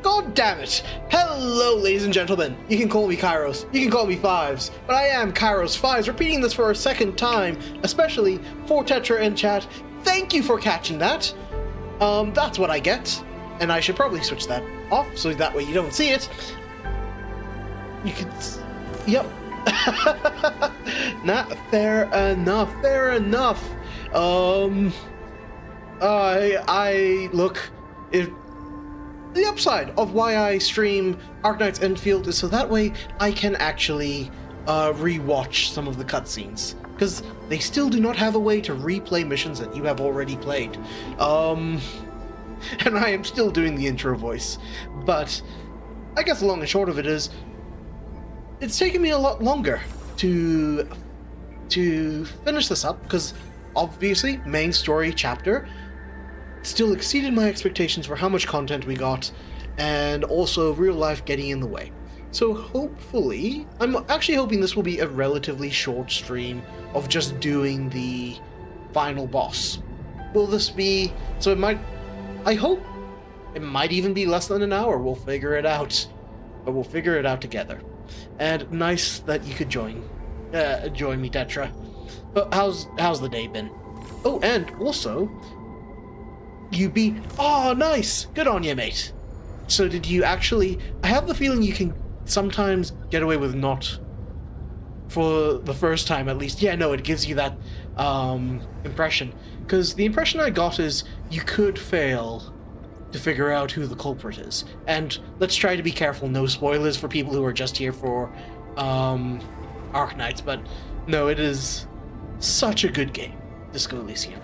God damn it! Hello, ladies and gentlemen. You can call me Kairos, you can call me Fives, but I am Kairos Fives, repeating this for a second time, especially for Tetra in chat. Thank you for catching that. That's what I get. And I should probably switch that off, so that way you don't see it. You could... Yep. Not fair enough, fair enough. Look, if... The upside of why I stream Arknight's Endfield is so that way I can actually re-watch some of the cutscenes, because they still do not have a way to replay missions that you have already played. And I am still doing the intro voice, but I guess the long and short of it is, it's taken me a lot longer to finish this up, because obviously main story chapter still exceeded my expectations for how much content we got, and also real life getting in the way. So hopefully, I'm actually hoping this will be a relatively short stream of just doing the final boss. Will this be... So it might... I hope it might even be less than an hour. We'll figure it out. But we'll figure it out together. And nice that you could join me, Tetra. But how's the day been? Oh, and also... You beat... Oh, nice! Good on you, mate. So did you actually... I have the feeling you can sometimes get away with not... For the first time, at least. Yeah, no, it gives you that impression. Because the impression I got is you could fail to figure out who the culprit is. And let's try to be careful. No spoilers for people who are just here for Arknights. But no, it is such a good game, Disco Elysium.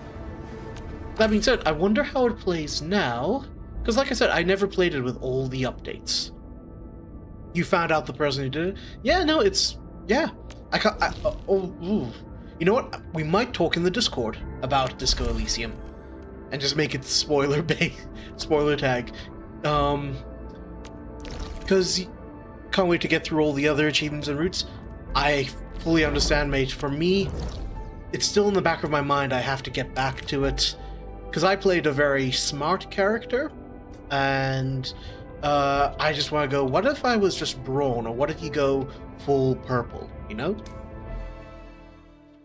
That being said, I wonder how it plays now, because like I said, I never played it with all the updates. You found out the person who did it? Yeah, no, it's... Yeah. You know what? We might talk in the Discord about Disco Elysium, and just make it spoiler tag. Because can't wait to get through all the other achievements and routes. I fully understand, mate. For me, it's still in the back of my mind. I have to get back to it. Because I played a very smart character, and I just want to go, what if I was just Brawn, or what if you go full purple, you know?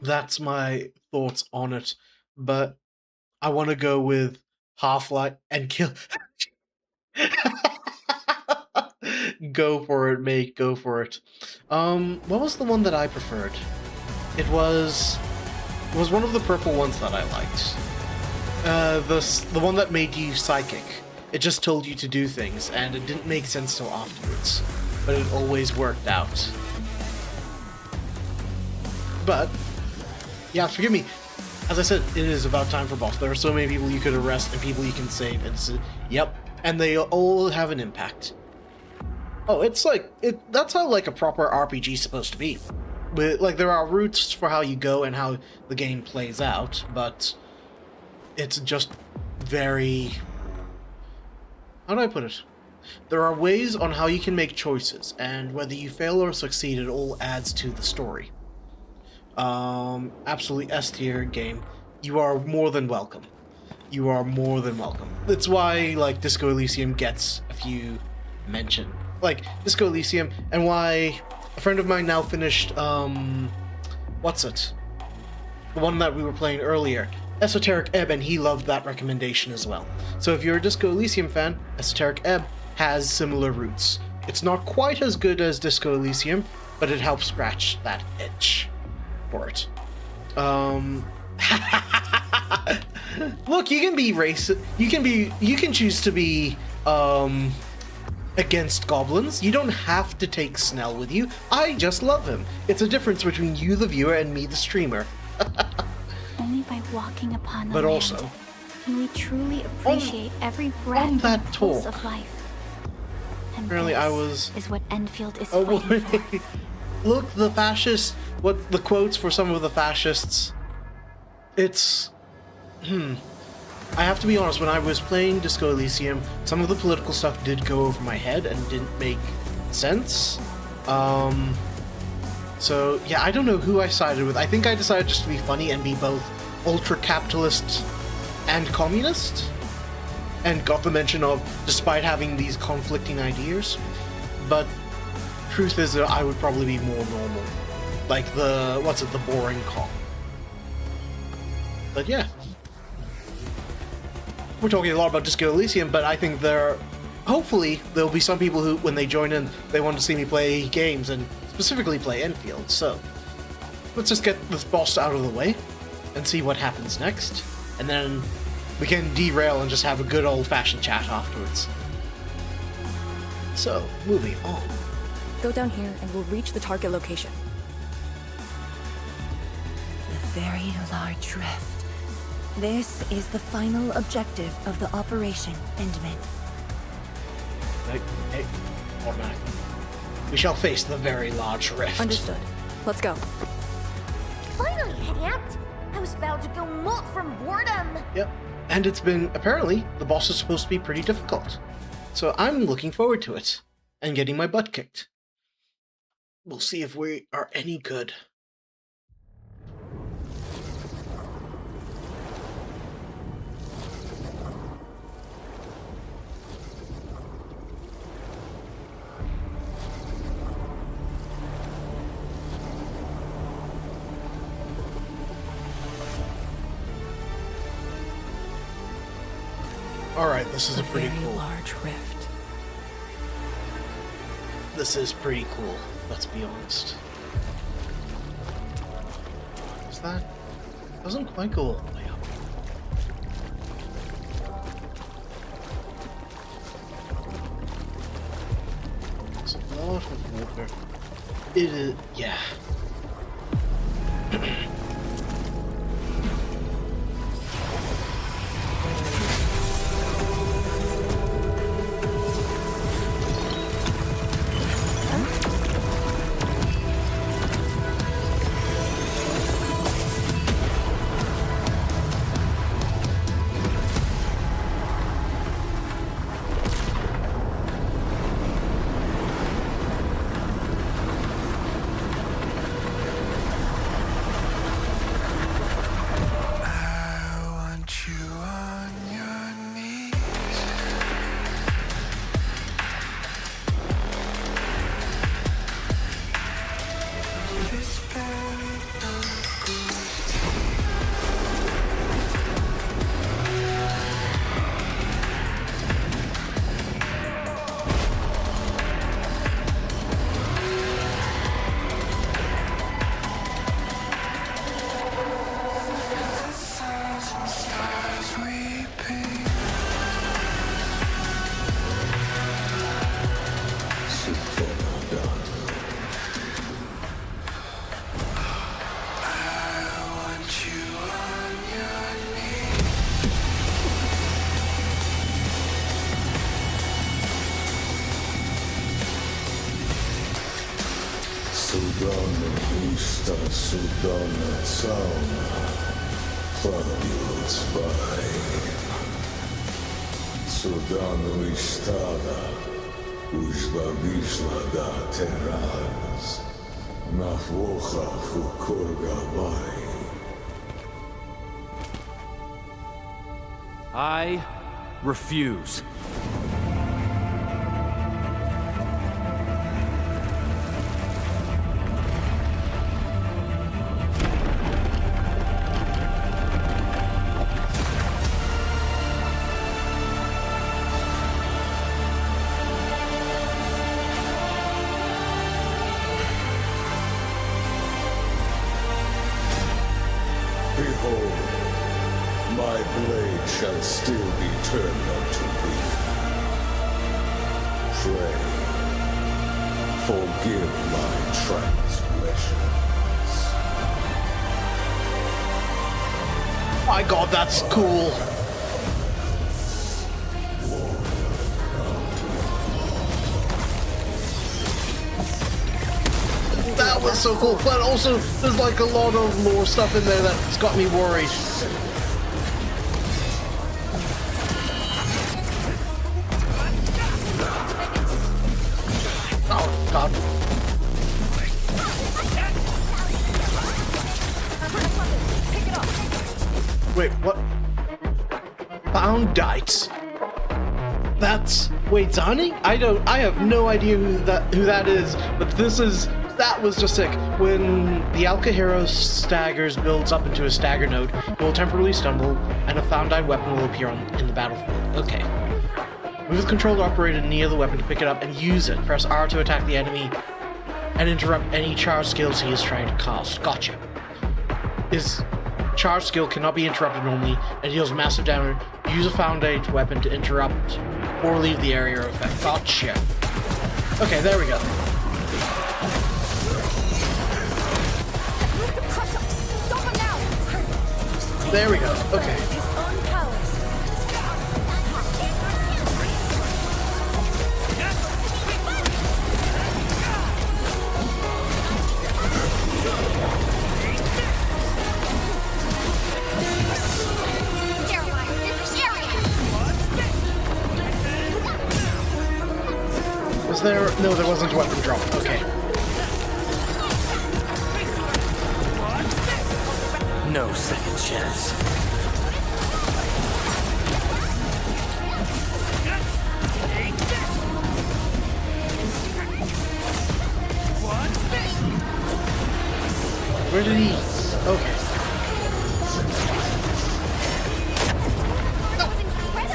That's my thoughts on it, but I want to go with Half-Life and kill... Go for it, mate, go for it. What was the one that I preferred? It was one of the purple ones that I liked. The one that made you psychic. It just told you to do things, and it didn't make sense till afterwards. But it always worked out. But, yeah, forgive me. As I said, it is about time for boss. There are so many people you could arrest and people you can save. And yep, and they all have an impact. Oh, it's like... That's how, like, a proper RPG is supposed to be. Like, there are routes for how you go and how the game plays out, but... It's just very... How do I put it? There are ways on how you can make choices, and whether you fail or succeed, it all adds to the story. Absolutely S-tier game. You are more than welcome. You are more than welcome. That's why, like, Disco Elysium gets a few mention. Like, Disco Elysium, and why a friend of mine now finished, what's it? The one that we were playing earlier. Esoteric Ebb, and he loved that recommendation as well. So if you're a Disco Elysium fan, Esoteric Ebb has similar roots. It's not quite as good as Disco Elysium, but it helps scratch that itch for it. Look, you can be racist. You can choose to be against goblins. You don't have to take Snell with you. I just love him. It's a difference between you, the viewer, and me, the streamer. Only by walking upon the but land also, can we truly appreciate every breath on that and pulse talk, of life. And apparently this I was... is what Endfield is Oh, fighting for. Look, the fascists... What the quotes for some of the fascists... It's... I have to be honest, when I was playing Disco Elysium, some of the political stuff did go over my head and didn't make sense. So, yeah, I don't know who I sided with. I think I decided just to be funny and be both ultra-capitalist and communist. and got the mention of despite having these conflicting ideas. But truth is that I would probably be more normal. Like the boring cop. But yeah. We're talking a lot about Disco Elysium, but I think hopefully there'll be some people who, when they join in, they want to see me play games, and specifically play Endfield. So let's just get this boss out of the way and see what happens next, and then we can derail and just have a good old-fashioned chat afterwards. So, moving on. Go down here and we'll reach the target location. The very large rift. This is the final objective of the Operation Endman. Hey, automatic. We shall face the very large rift. Understood. Let's go. Finally, Hediact! I was about to go molt from boredom! Yep. And it's been, apparently, the boss is supposed to be pretty difficult. So I'm looking forward to it. And getting my butt kicked. We'll see if we are any good. Alright, this is a pretty very cool. large rift. This is pretty cool, let's be honest. Is that? Doesn't quite go all the way up. It's a lot of water. It is, yeah. Судана Христа, Судана Цауна, Плавил Цвай. Судана Иштада, Вышла да тераз, Нафоха Фукургавай. I refuse. Behold, my blade shall still be turned unto thee. Pray, forgive my transgressions. My god, that's cool. That was so cool, but also there's like a lot of lore stuff in there that's got me worried. Oh god. Wait, what? Found dites. That's wait, Donnie? I have no idea who that is, but that was just sick. When the Alcahero staggers builds up into a stagger node, he will temporarily stumble, and a found-eyed weapon will appear in the battlefield. Okay. Move the controller operated near the weapon to pick it up and use it. Press R to attack the enemy and interrupt any charge skills he is trying to cast. Gotcha. His charge skill cannot be interrupted normally and deals massive damage. Use a found-eyed weapon to interrupt or leave the area of effect. Gotcha. Okay, there we go. There we go. Okay. Was there? No, there wasn't a weapon drop. Okay. No second chance. Where did he? Okay.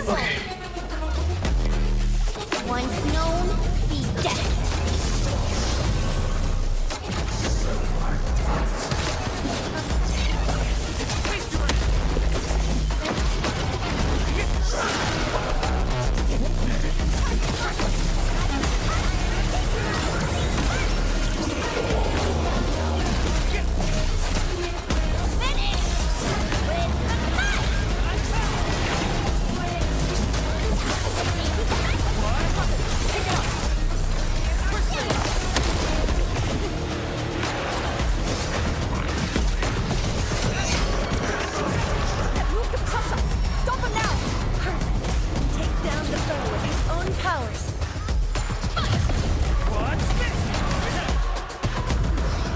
Okay. Once known, be dead.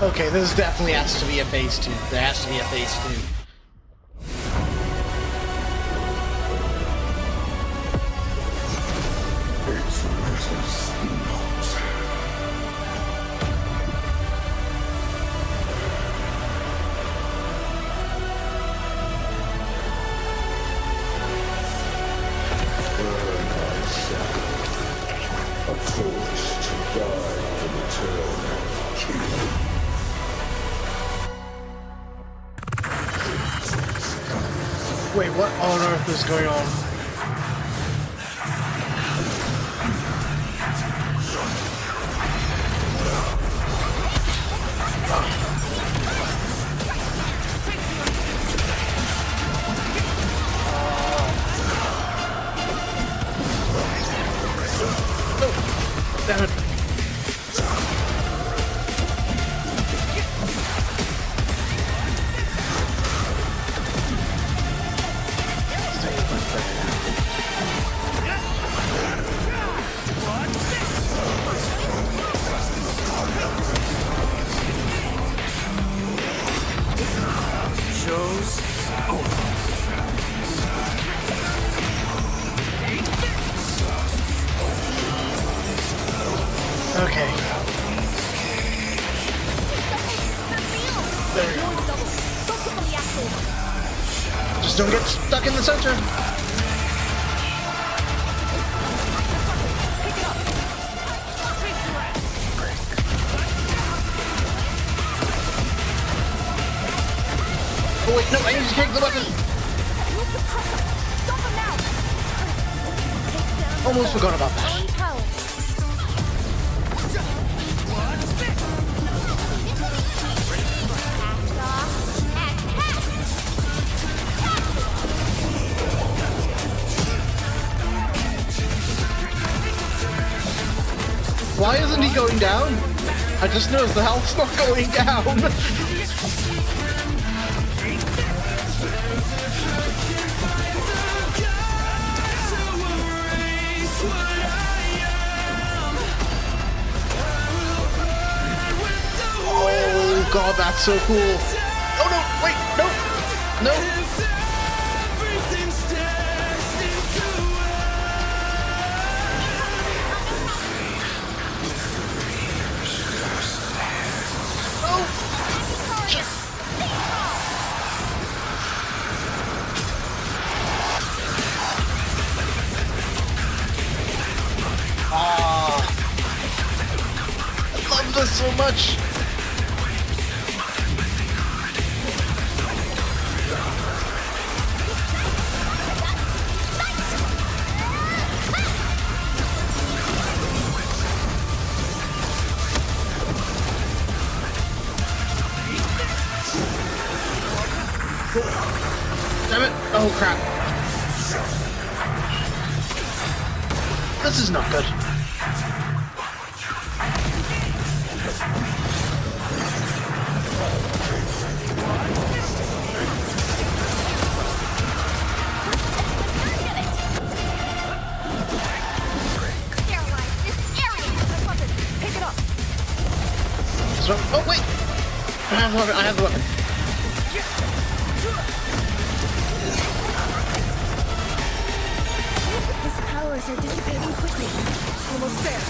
Okay, this definitely has to be a phase 2. There has to be a phase 2. Wait, what on earth is going on? Oh, damn it. Okay. There we go. Just don't get stuck in the center. Oh wait, no, I need to take the weapon. Almost forgot about that. Why isn't he going down? I just noticed the health's not going down. Oh god, that's so cool. Oh no, wait, no, no. this so much. Damn it! Oh crap! This is not good. Sterilize this area! Pick it up! So, oh wait! I have the weapon. I have the weapon. His powers are dissipating quickly. Almost there.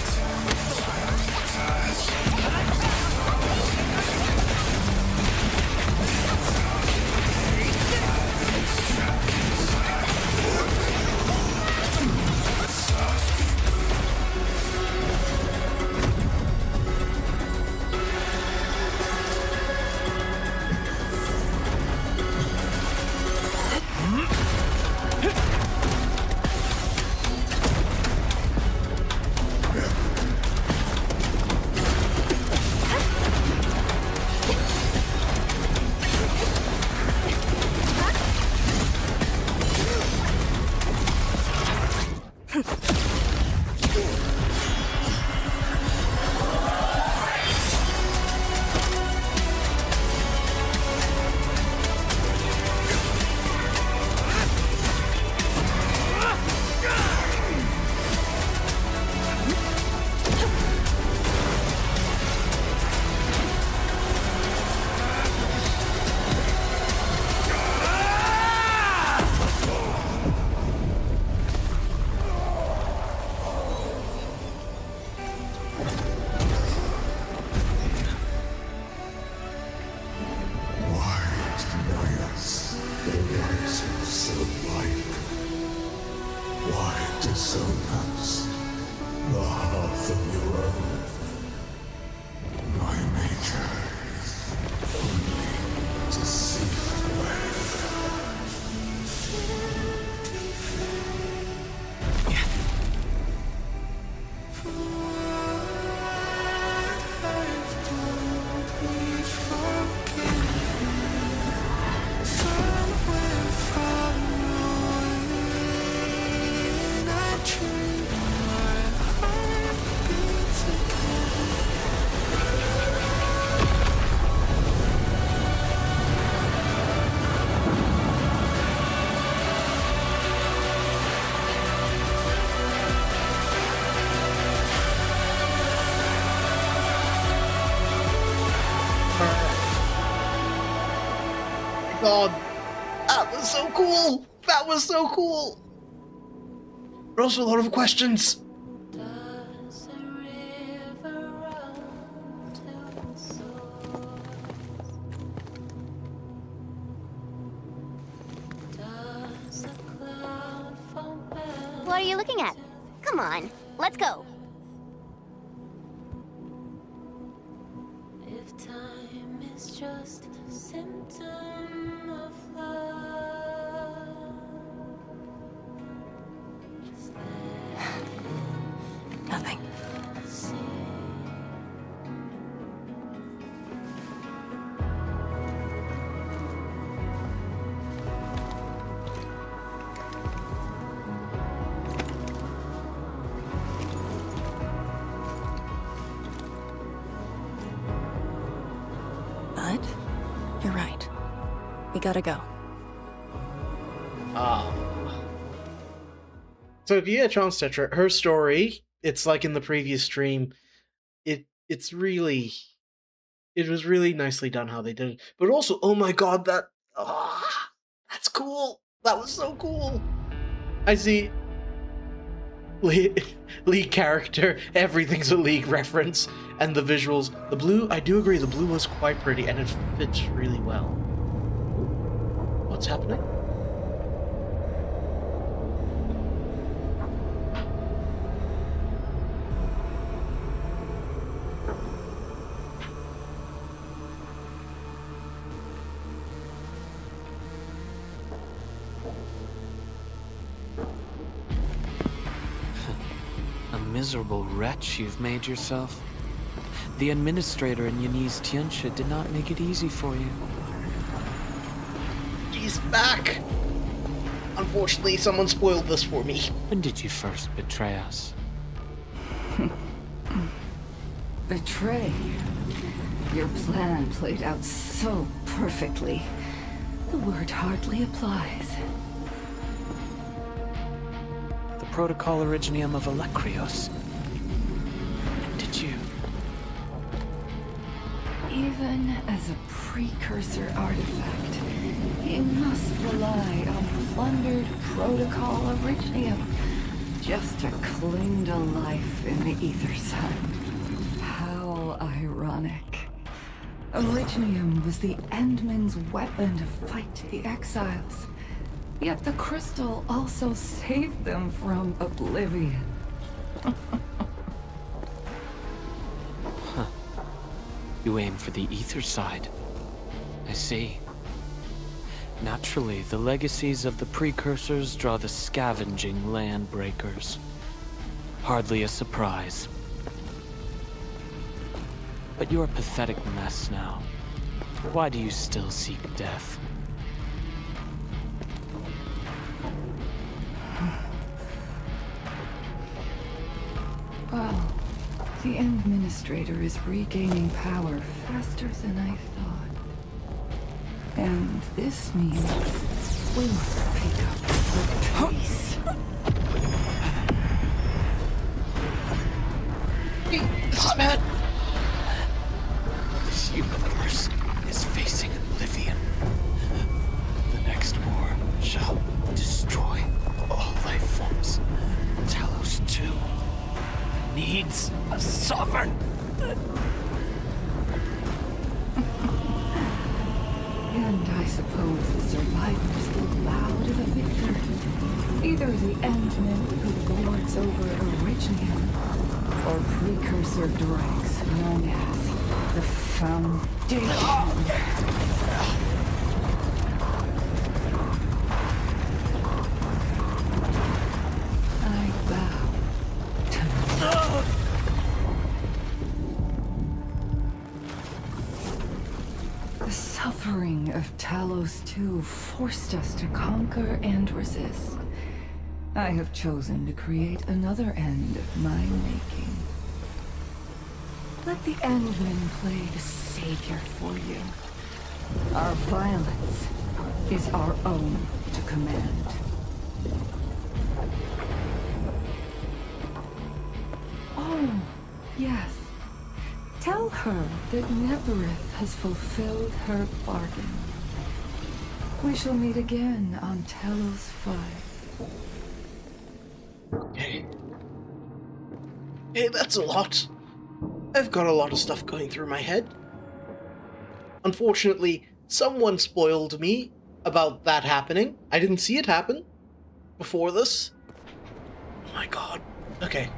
Why dissonance? The hearth of your own. My nature is only deceitful. God, that was so cool. That was so cool. But also a lot of questions. What are you looking at? Come on, let's go. If time is just a symptom of love, just Nothing. let it see. But you're right. We gotta go. So if you get a chance, Tetra, her story, it's like in the previous stream, it was really nicely done how they did it. But also, oh my god, that's cool. That was so cool. I see League character, everything's a League reference, and the visuals. The blue, I do agree, the blue was quite pretty, and it fits really well. What's happening? miserable wretch you've made yourself. The administrator in Yani's Tianxia did not make it easy for you. He's back! Unfortunately, someone spoiled this for me. When did you first betray us? Betray? Your plan played out so perfectly. The word hardly applies. The Protocol Originium of Electrios. When did you? Even as a precursor artifact, you must rely on plundered Protocol Originium just to cling to life in the ether side. How ironic. Originium was the Endmen's weapon to fight the exiles. Yet the crystal also saved them from oblivion. You aim for the ether side. I see. Naturally, the legacies of the precursors draw the scavenging land breakers. Hardly a surprise. But you're a pathetic mess now. Why do you still seek death? Well, the Administrator is regaining power faster than I thought. And this means we must pick up the pace. Hey, this is bad! This universe is facing oblivion. The next war shall destroy all life forms. Talos 2 needs a sovereign. And I suppose the survivors look loud at a victor. Either the Endman who lords over Originium, or precursor dregs known as the Foundation. I bow to the suffering of Talos 2 forced us to conquer and resist. I have chosen to create another end of my making. Let the Endman play the savior for you. Our violence is our own to command. Oh, yes. Tell her that Neverith has fulfilled her bargain. We shall meet again on Talos 5. Okay. Hey, that's a lot. I've got a lot of stuff going through my head. Unfortunately, someone spoiled me about that happening. I didn't see it happen before this. Oh my god. Okay.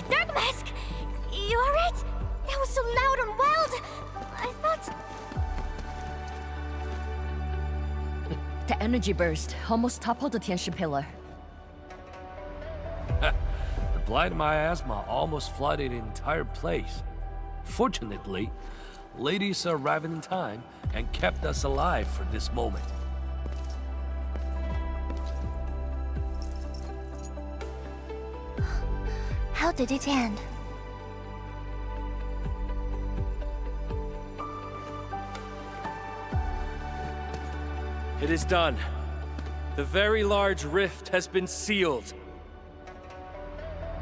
Dark Mask! You alright? That was so loud and wild! I thought... The energy burst almost toppled the Tianshi pillar. The blind miasma almost flooded the entire place. Fortunately, ladies arrived in time and kept us alive for this moment. How did it end? It is done. The very large rift has been sealed.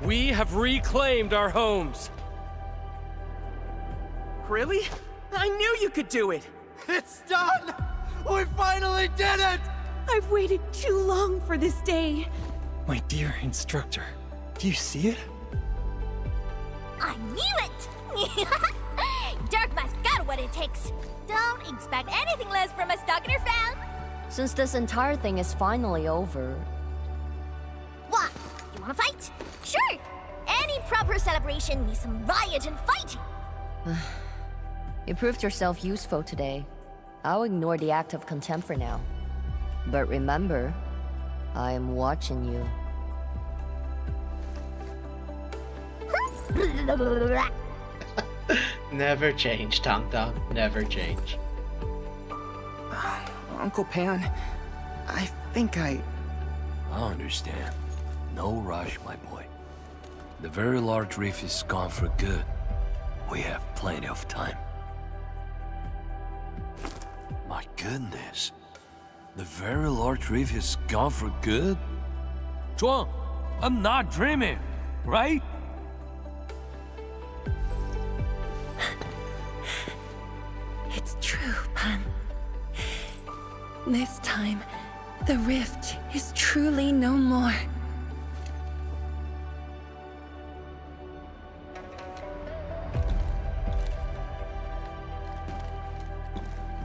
We have reclaimed our homes. Really? I knew you could do it! It's done! We finally did it! I've waited too long for this day. My dear instructor, do you see it? I knew it! Dark Mask got what it takes. Don't expect anything less from a Stalker fan. Since this entire thing is finally over, What? You wanna fight? Sure! Any proper celebration needs some riot and fighting. You proved yourself useful today. I'll ignore the act of contempt for now. But remember, I am watching you. Never change, Tang Tang. Never change. Uncle Pan, I think I understand. No rush, my boy. The very large reef is gone for good. We have plenty of time. My goodness. The very large reef is gone for good? Zhuang, I'm not dreaming, right? It's true, Pan. This time, the rift is truly no more.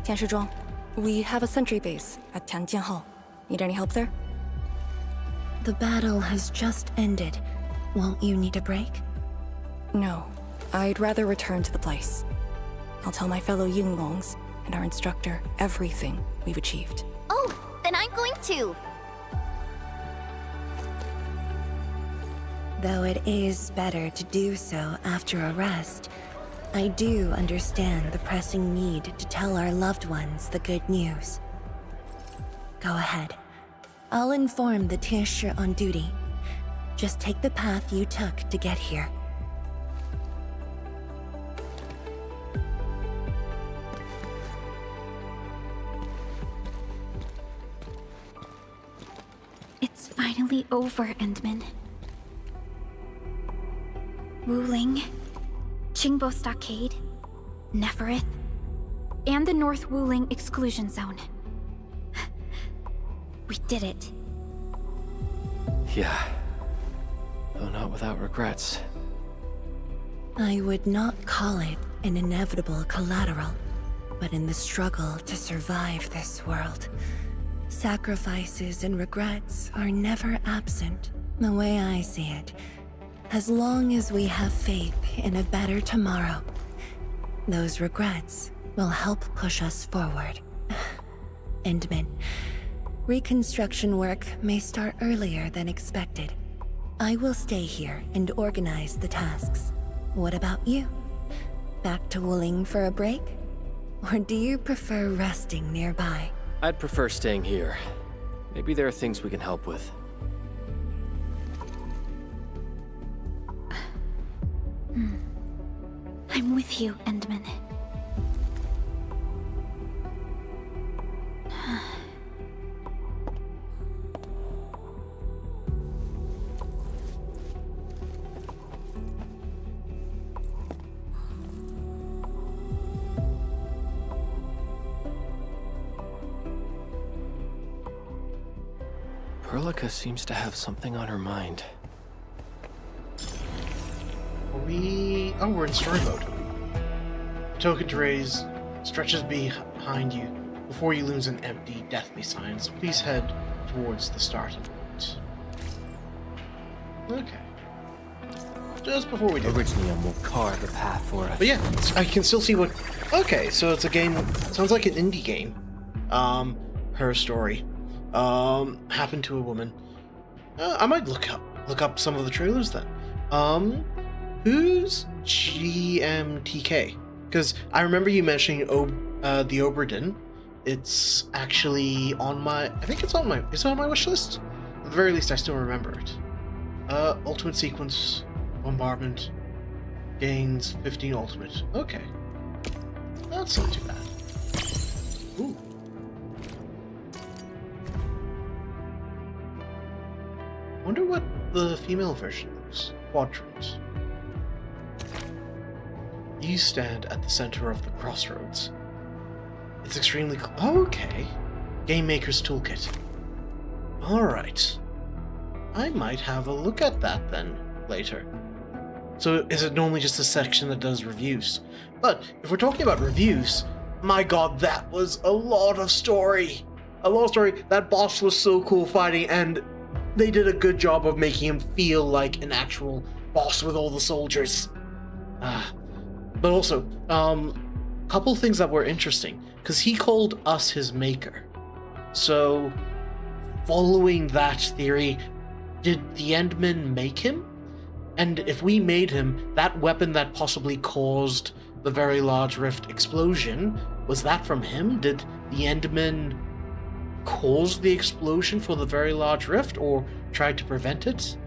Tianshizhuang, we have a sentry base at Tianjian Hall. Need any help there? The battle has just ended. Won't you need a break? No. I'd rather return to the place. I'll tell my fellow Yinglongs and our instructor everything we've achieved. Oh, then I'm going to. Though it is better to do so after a rest, I do understand the pressing need to tell our loved ones the good news. Go ahead. I'll inform the Tianshi on duty. Just take the path you took to get here. It's finally over, Endman. Wuling, Qingbo Stockade, Neferith, and the North Wuling Exclusion Zone. We did it. Yeah. Though not without regrets. I would not call it an inevitable collateral, but in the struggle to survive this world, sacrifices and regrets are never absent. The way I see it, as long as we have faith in a better tomorrow, those regrets will help push us forward. Endman, reconstruction work may start earlier than expected. I will stay here and organize the tasks. What about you? Back to Wuling for a break? Or do you prefer resting nearby? I'd prefer staying here. Maybe there are things we can help with. I'm with you, Endman. Perlica seems to have something on her mind. Oh, we're in story mode. The token to raise stretches behind you. Before you lose an empty, deathly sign, so please head towards the starting point. Okay. Just before we do. Originium will carve the path for us. But yeah, I can still see what... Okay, so it's a game... Sounds like an indie game. Her story. Happened to a woman. I might look up some of the trailers then. Who's GMTK? Because I remember you mentioning the Oberdin. It's actually on my... I think it's on my... Is it on my wish list? At the very least, I still remember it. Ultimate sequence, bombardment, gains 15 ultimate. Okay. That's not too bad. Ooh. Wonder what the female version looks. Quadrant. You stand at the center of the crossroads. It's extremely okay. Game Maker's Toolkit. Alright. I might have a look at that then, later. So is it normally just a section that does reviews? But if we're talking about reviews, my god, that was a lot of story! A lot of story. That boss was so cool fighting, and they did a good job of making him feel like an actual boss with all the soldiers. But also, couple things that were interesting, because he called us his maker. So, following that theory, did the Endmen make him? And if we made him, that weapon that possibly caused the Very Large Rift explosion, was that from him? Did the Endmen cause the explosion for the Very Large Rift, or try to prevent it?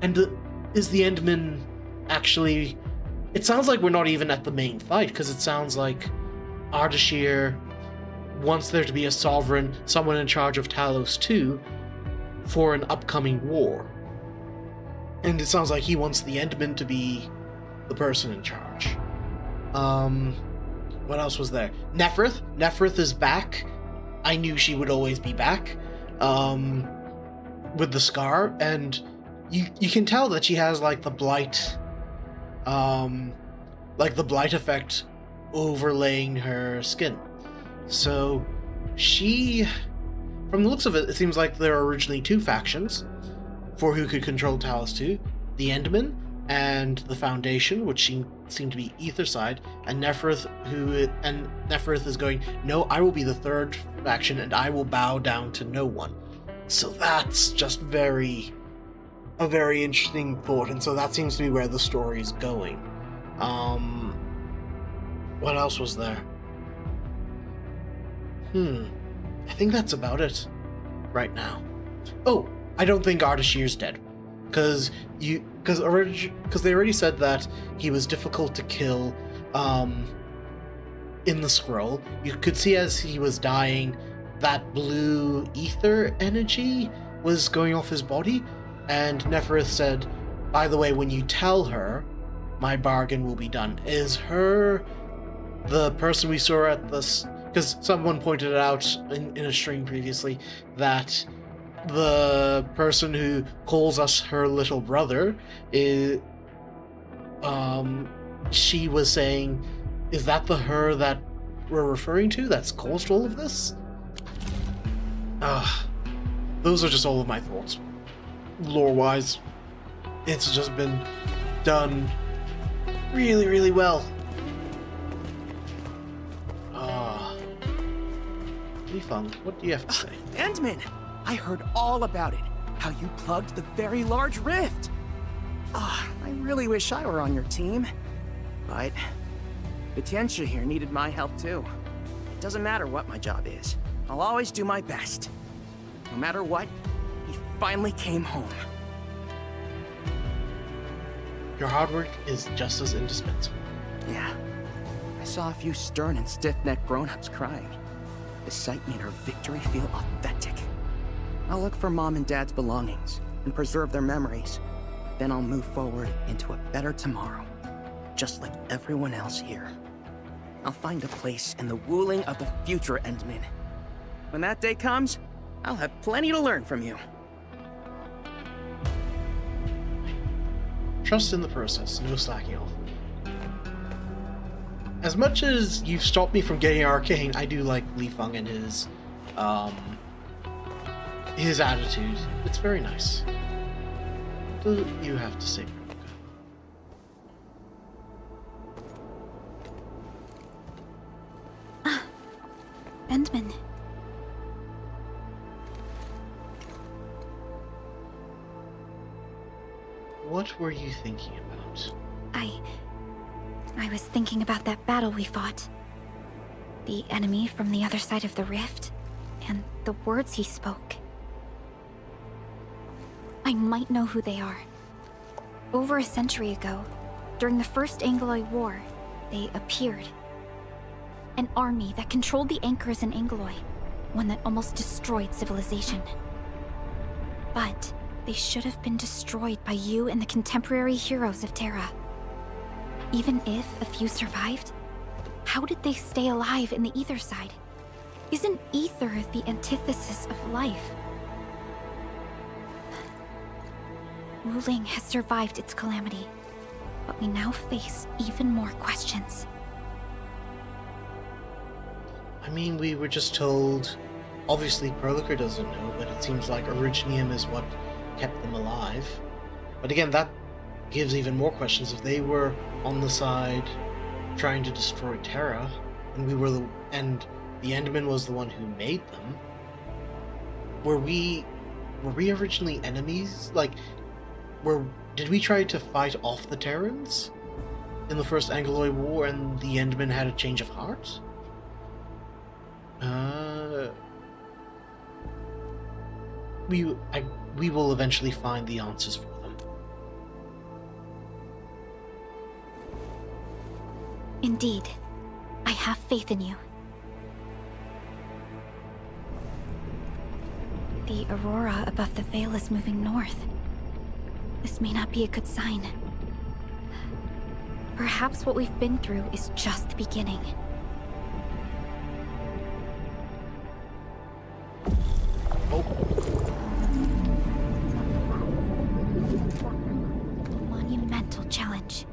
And is the Endmen actually... It sounds like we're not even at the main fight, because it sounds like Ardashir wants there to be a sovereign, someone in charge of Talos too, for an upcoming war. And it sounds like he wants the Endman to be the person in charge. What else was there? Neferith. Neferith is back. I knew she would always be back. With the scar, and you can tell that she has like the blight effect overlaying her skin. So she, from the looks of it, it seems like there are originally two factions for who could control Talos 2, the Endmen and the Foundation, which seem to be either side, and Neferith, Neferith is going, no, I will be the third faction and I will bow down to no one. So that's just a very interesting thought, and so that seems to be where the story is going. What else was there? I think that's about it right now. Oh, I don't think Ardashir's dead, because they already said that he was difficult to kill. In the scroll, you could see as he was dying, that blue ether energy was going off his body, and Neferith said, by the way, when you tell her, my bargain will be done. Is her the person we saw at this? Because someone pointed out in a stream previously that the person who calls us her little brother is, she was saying, is that the her that we're referring to that's caused all of this? Those are just all of my thoughts. Lore-wise, it's just been done really, really well. Lifeng, what do you have to say? Endman! I heard all about it. How you plugged the Very Large Rift. I really wish I were on your team. But Batientia here needed my help too. It doesn't matter what my job is. I'll always do my best. No matter what, he finally came home. Your hard work is just as indispensable. Yeah. I saw a few stern and stiff-necked grown-ups crying. The sight made her victory feel authentic. I'll look for Mom and Dad's belongings and preserve their memories. Then I'll move forward into a better tomorrow, just like everyone else here. I'll find a place in the Wuling of the future, Endman. When that day comes, I'll have plenty to learn from you. Trust in the process, no slacking off. As much as you've stopped me from getting Arcane, I do like Lifeng and his attitude. It's very nice. What do you have to say, Rebecca? Endman. What were you thinking about? I was thinking about that battle we fought. The enemy from the other side of the rift, and the words he spoke. I might know who they are. Over a century ago, during the First Angloy War, they appeared. An army that controlled the anchors in Angloy, one that almost destroyed civilization. But they should have been destroyed by you and the contemporary heroes of Terra. Even if a few survived, how did they stay alive in the Ether side? Isn't Ether the antithesis of life? Wuling has survived its calamity, but we now face even more questions. I mean, we were just told... Obviously, Proliker doesn't know, but it seems like Originium is what kept them alive. But again, that gives even more questions. If they were on the side trying to destroy Terra, and and the Enderman was the one who made them, were we originally enemies? Like, did we try to fight off the Terrans in the first Angloid War, and the Enderman had a change of heart? We will eventually find the answers for them. Indeed. I have faith in you. The aurora above the veil is moving north. This may not be a good sign. Perhaps what we've been through is just the beginning. Monumental challenge.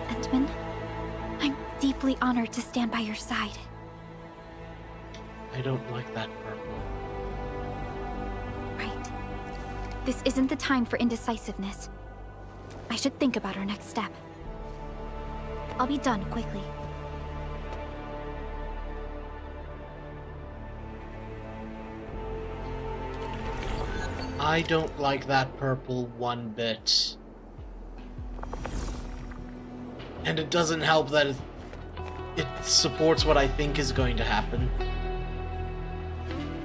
Entman, I'm deeply honored to stand by your side. I don't like that purple. Right. This isn't the time for indecisiveness. I should think about our next step. I'll be done quickly. I don't like that purple one bit. And it doesn't help that it supports what I think is going to happen.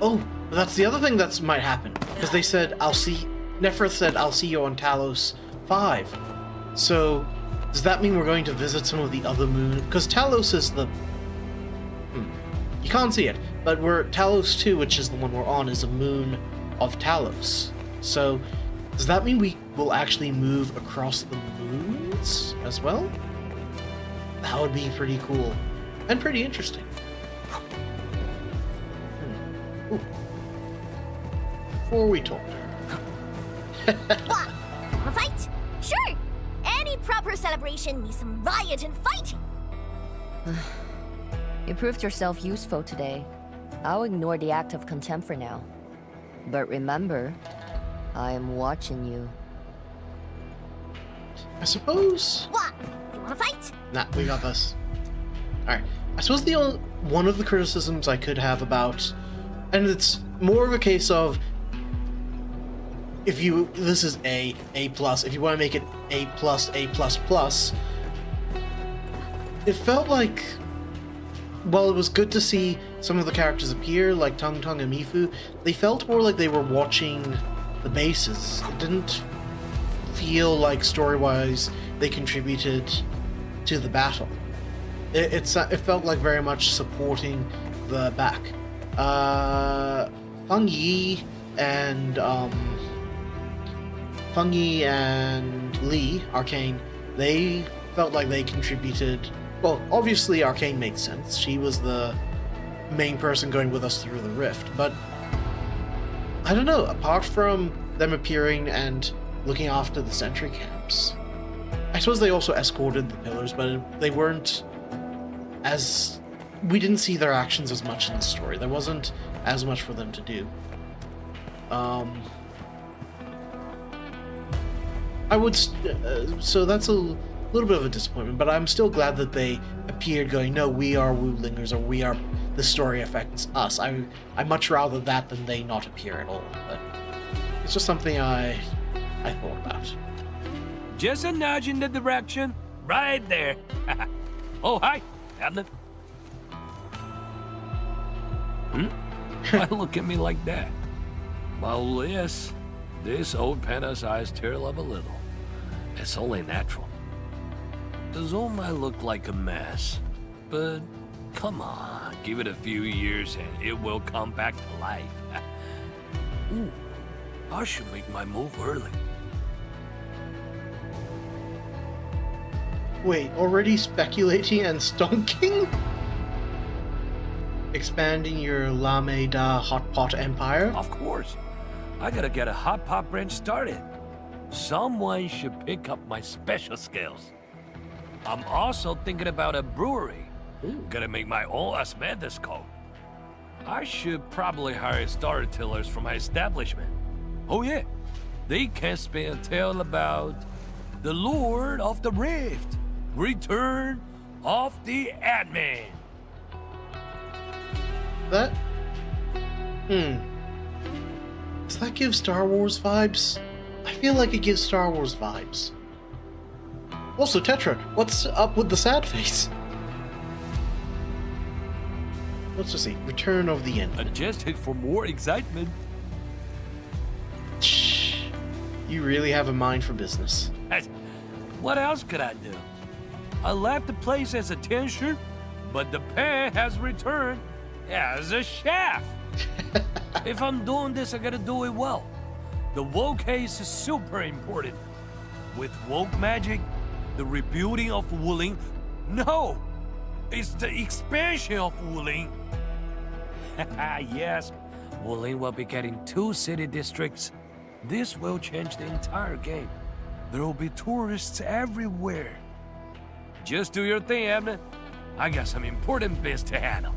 Oh, that's the other thing that might happen. Because they said, Neferth said, I'll see you on Talos 5. So, does that mean we're going to visit some of the other moons? Because Talos is the... You can't see it, but Talos 2, which is the one we're on, is a moon of Talos. So, does that mean we will actually move across the moons as well? That would be pretty cool. And pretty interesting. Ooh. Before we talk to her. What? Wanna fight? Sure! Any proper celebration needs some riot and fighting! You proved yourself useful today. I'll ignore the act of contempt for now. But remember, I am watching you. I suppose... What? You wanna fight? Nah, we got this. Alright. I suppose one of the criticisms I could have about... And it's more of a case of... This is A+. If you want to make it A+, A++, it felt like... While it was good to see some of the characters appear, like Tung Tung and Mifu, they felt more like they were watching the bases. It didn't feel like, story-wise, they contributed to the battle. It felt like very much supporting the back. Feng Yi and Lee, Arcane, they felt like they contributed. Well, obviously Arcane makes sense. She was the main person going with us through the rift, but I don't know, apart from them appearing and looking after the sentry camps, I suppose they also escorted the pillars, but they weren't as... We didn't see their actions as much in the story. There wasn't as much for them to do. So that's a little bit of a disappointment, but I'm still glad that they appeared going, no, we are Woolingers, or the story affects us. I much rather that than they not appear at all, but it's just something I thought about. Just a nudge in the direction. Right there. Oh, hi, Adnan. Why look at me like that? Well, yes, this old penta's eyes tear up a little. It's only natural. The zone might look like a mess, but come on, give it a few years and it will come back to life. Ooh, I should make my move early. Wait, already speculating and stonking? Expanding your Lame Da Hot Pot empire? Of course. I gotta get a hot pot branch started. Someone should pick up my special skills. I'm also thinking about a brewery. Gotta make my own asbestos coat. I should probably hire storytellers for my establishment. Oh yeah, they can spin a tale about the Lord of the Rift, Return of the Admin. That? Does that give Star Wars vibes? I feel like it gives Star Wars vibes. Also, Tetra, what's up with the sad face? Let's just see. Return of the End. Adjusted for more excitement. Shh. You really have a mind for business. What else could I do? I left the place as a teacher, but the pen has returned as a chef. If I'm doing this, I gotta do it well. The woke case is super important. With woke magic, the rebuilding of Wuling. No! It's the expansion of Wuling. Yes, Wuling will be getting 2 city districts. This will change the entire game. There will be tourists everywhere. Just do your thing, Abner. I got some important bits to handle.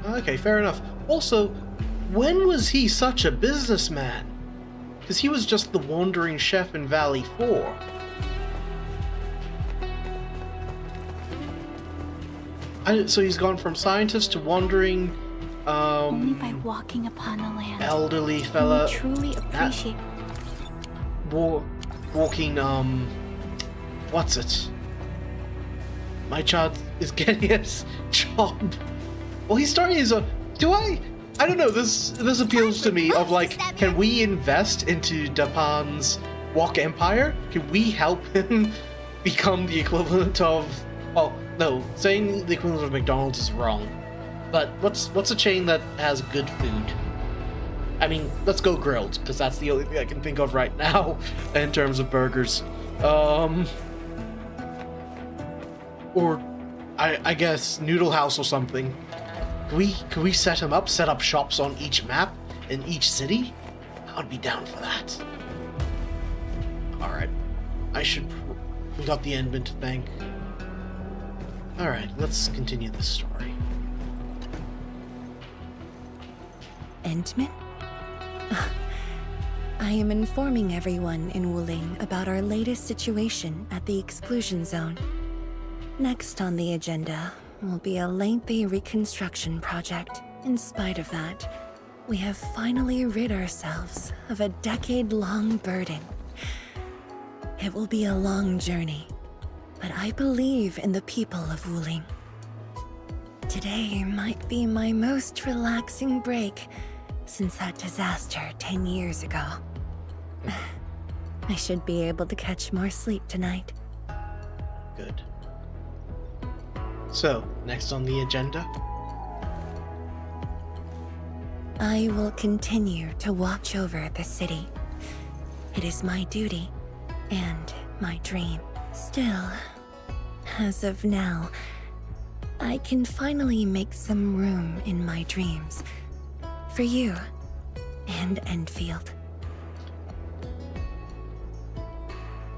Okay, fair enough. Also, when was he such a businessman? Because he was just the wandering chef in Valley 4. So he's gone from scientist to wandering, Only by walking upon the land. elderly fella. We truly appreciate. Walking, what's it? My child is getting his job. Well, he's starting his own. I don't know. This appeals to me. Of like, can we invest into Dapan's Walk Empire? Can we help him become the equivalent of? Oh no, saying the equivalent of McDonald's is wrong. But what's a chain that has good food? I mean, let's go grilled, because that's the only thing I can think of right now in terms of burgers. Or I guess Noodle House or something. Can we set up shops on each map in each city? I would be down for that. Alright. We got the Endman to thank. Alright, let's continue this story. Endman? I am informing everyone in Wuling about our latest situation at the exclusion zone. Next on the agenda will be a lengthy reconstruction project. In spite of that, we have finally rid ourselves of a decade-long burden. It will be a long journey, but I believe in the people of Wuling. Today might be my most relaxing break since that disaster 10 years ago. I should be able to catch more sleep tonight. Good. So, next on the agenda? I will continue to watch over the city. It is my duty and my dream. Still, as of now, I can finally make some room in my dreams for you and Endfield.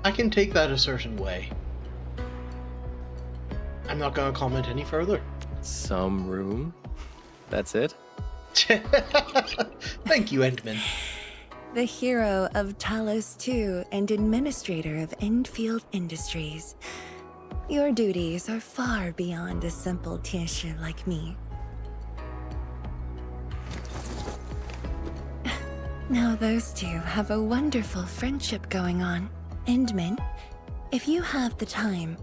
I can take that a certain way. I'm not gonna comment any further. Some room? That's it? Thank you, Endman. The hero of Talos 2 and administrator of Endfield Industries. Your duties are far beyond a simple teacher like me. Now those two have a wonderful friendship going on. Endman, if you have the time,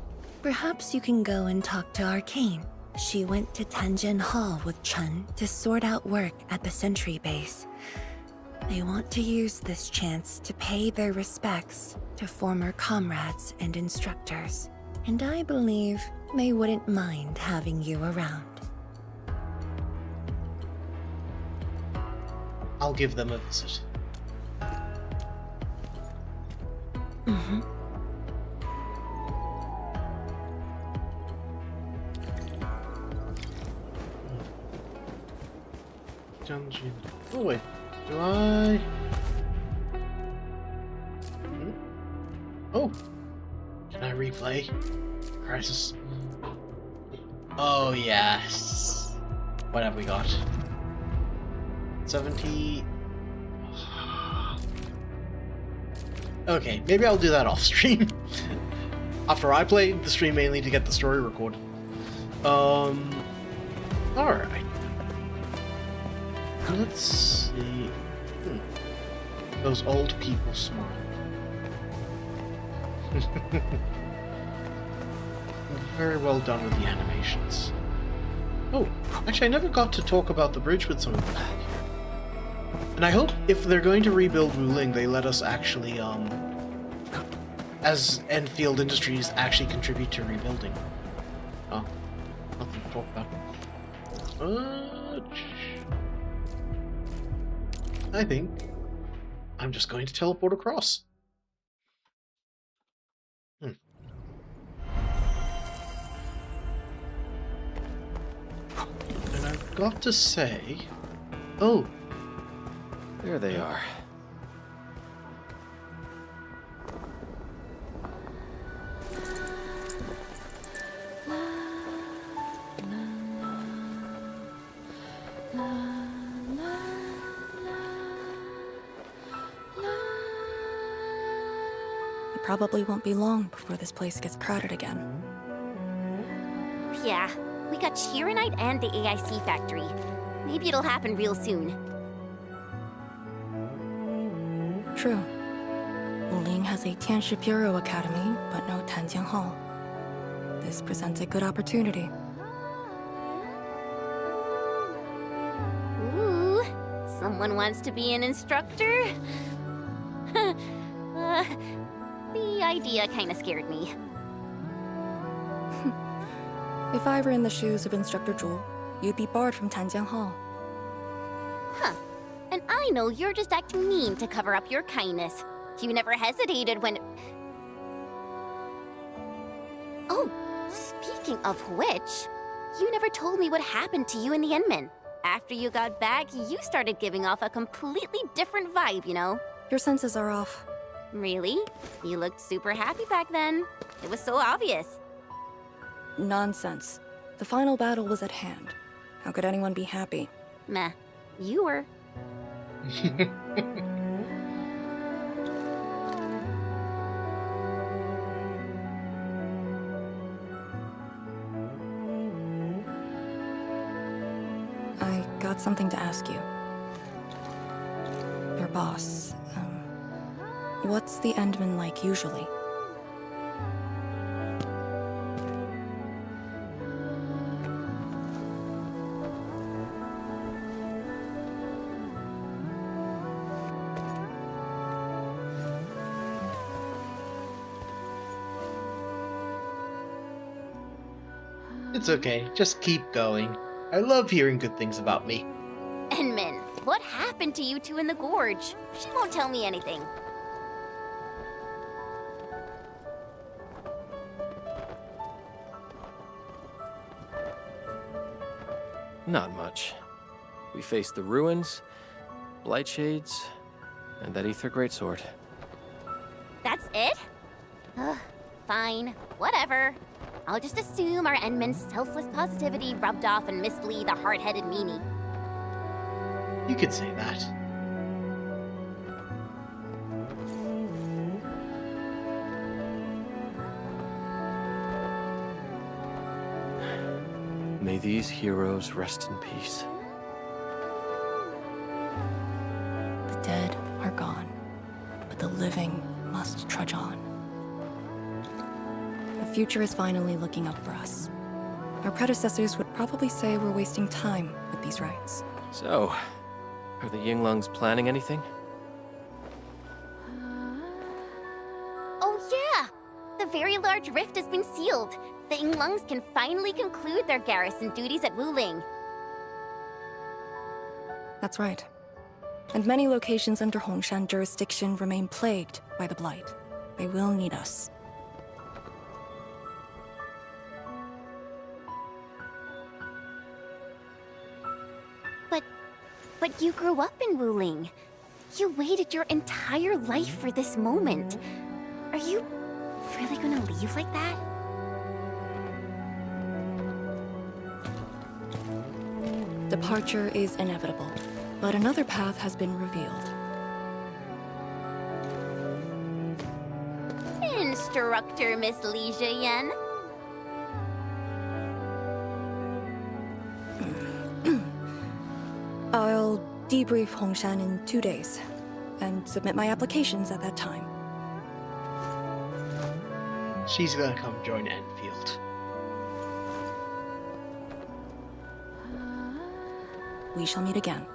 perhaps you can go and talk to Arcane. She went to Tanjin Hall with Chun to sort out work at the sentry base. They want to use this chance to pay their respects to former comrades and instructors. And I believe they wouldn't mind having you around. I'll give them a visit. Mm-hmm. Dungeon. Oh wait, do I? Oh, can I replay? crisis. Oh, yes. What have we got? 70... Okay, maybe I'll do that off stream. After I play the stream mainly to get the story recorded. Alright. Let's see. Those old people smile. Very well done with the animations. Oh, actually I never got to talk about the bridge with some of them. And I hope if they're going to rebuild Wuling, they let us actually, as Endfield Industries, actually contribute to rebuilding. Oh, nothing to talk about. I think I'm just going to teleport across. And I've got to say... Oh! There they are. It probably won't be long before this place gets crowded again. Yeah, we got Chironite and the AIC factory. Maybe it'll happen real soon. True. Wuling has a Tianshi Bureau Academy, but no Tanjian Hall. This presents a good opportunity. Ooh, someone wants to be an instructor? The idea kinda scared me. If I were in the shoes of Instructor Zhu, you'd be barred from Tanjian Hall. Huh. And I know you're just acting mean to cover up your kindness. You never hesitated when... Oh, speaking of which, you never told me what happened to you and the Enman. After you got back, you started giving off a completely different vibe, you know? Your senses are off. Really? You looked super happy back then. It was so obvious. Nonsense. The final battle was at hand. How could anyone be happy? Meh. You were. I got something to ask you. Your boss, what's the Endman like usually? It's okay, just keep going. I love hearing good things about me. Enman, what happened to you two in the gorge? She won't tell me anything. Not much. We faced the ruins, blight shades, and that ether greatsword. That's it? Ugh, fine. Whatever. I'll just assume our Enman's selfless positivity rubbed off on Miss Lee, the hard-headed meanie. You could say that. May these heroes rest in peace. The dead are gone, but the living must trudge on. The future is finally looking up for us. Our predecessors would probably say we're wasting time with these rites. So, are the Yinglungs planning anything? Oh yeah! The very large rift has been sealed. The Yinglungs can finally conclude their garrison duties at Wuling. That's right. And many locations under Hongshan jurisdiction remain plagued by the Blight. They will need us. But you grew up in Wuling. You waited your entire life for this moment. Are you really gonna leave like that? Departure is inevitable, but another path has been revealed. Instructor Miss Li Yen. I'll debrief Hongshan in 2 days, and submit my applications at that time. She's gonna come join Endfield. We shall meet again.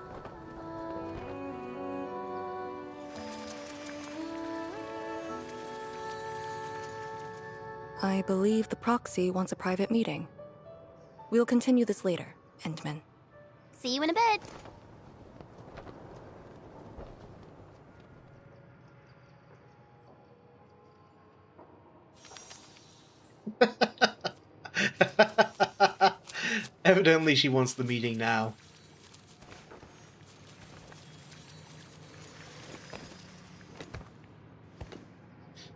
I believe the proxy wants a private meeting. We'll continue this later, Endman. See you in a bit. Evidently she wants the meeting now.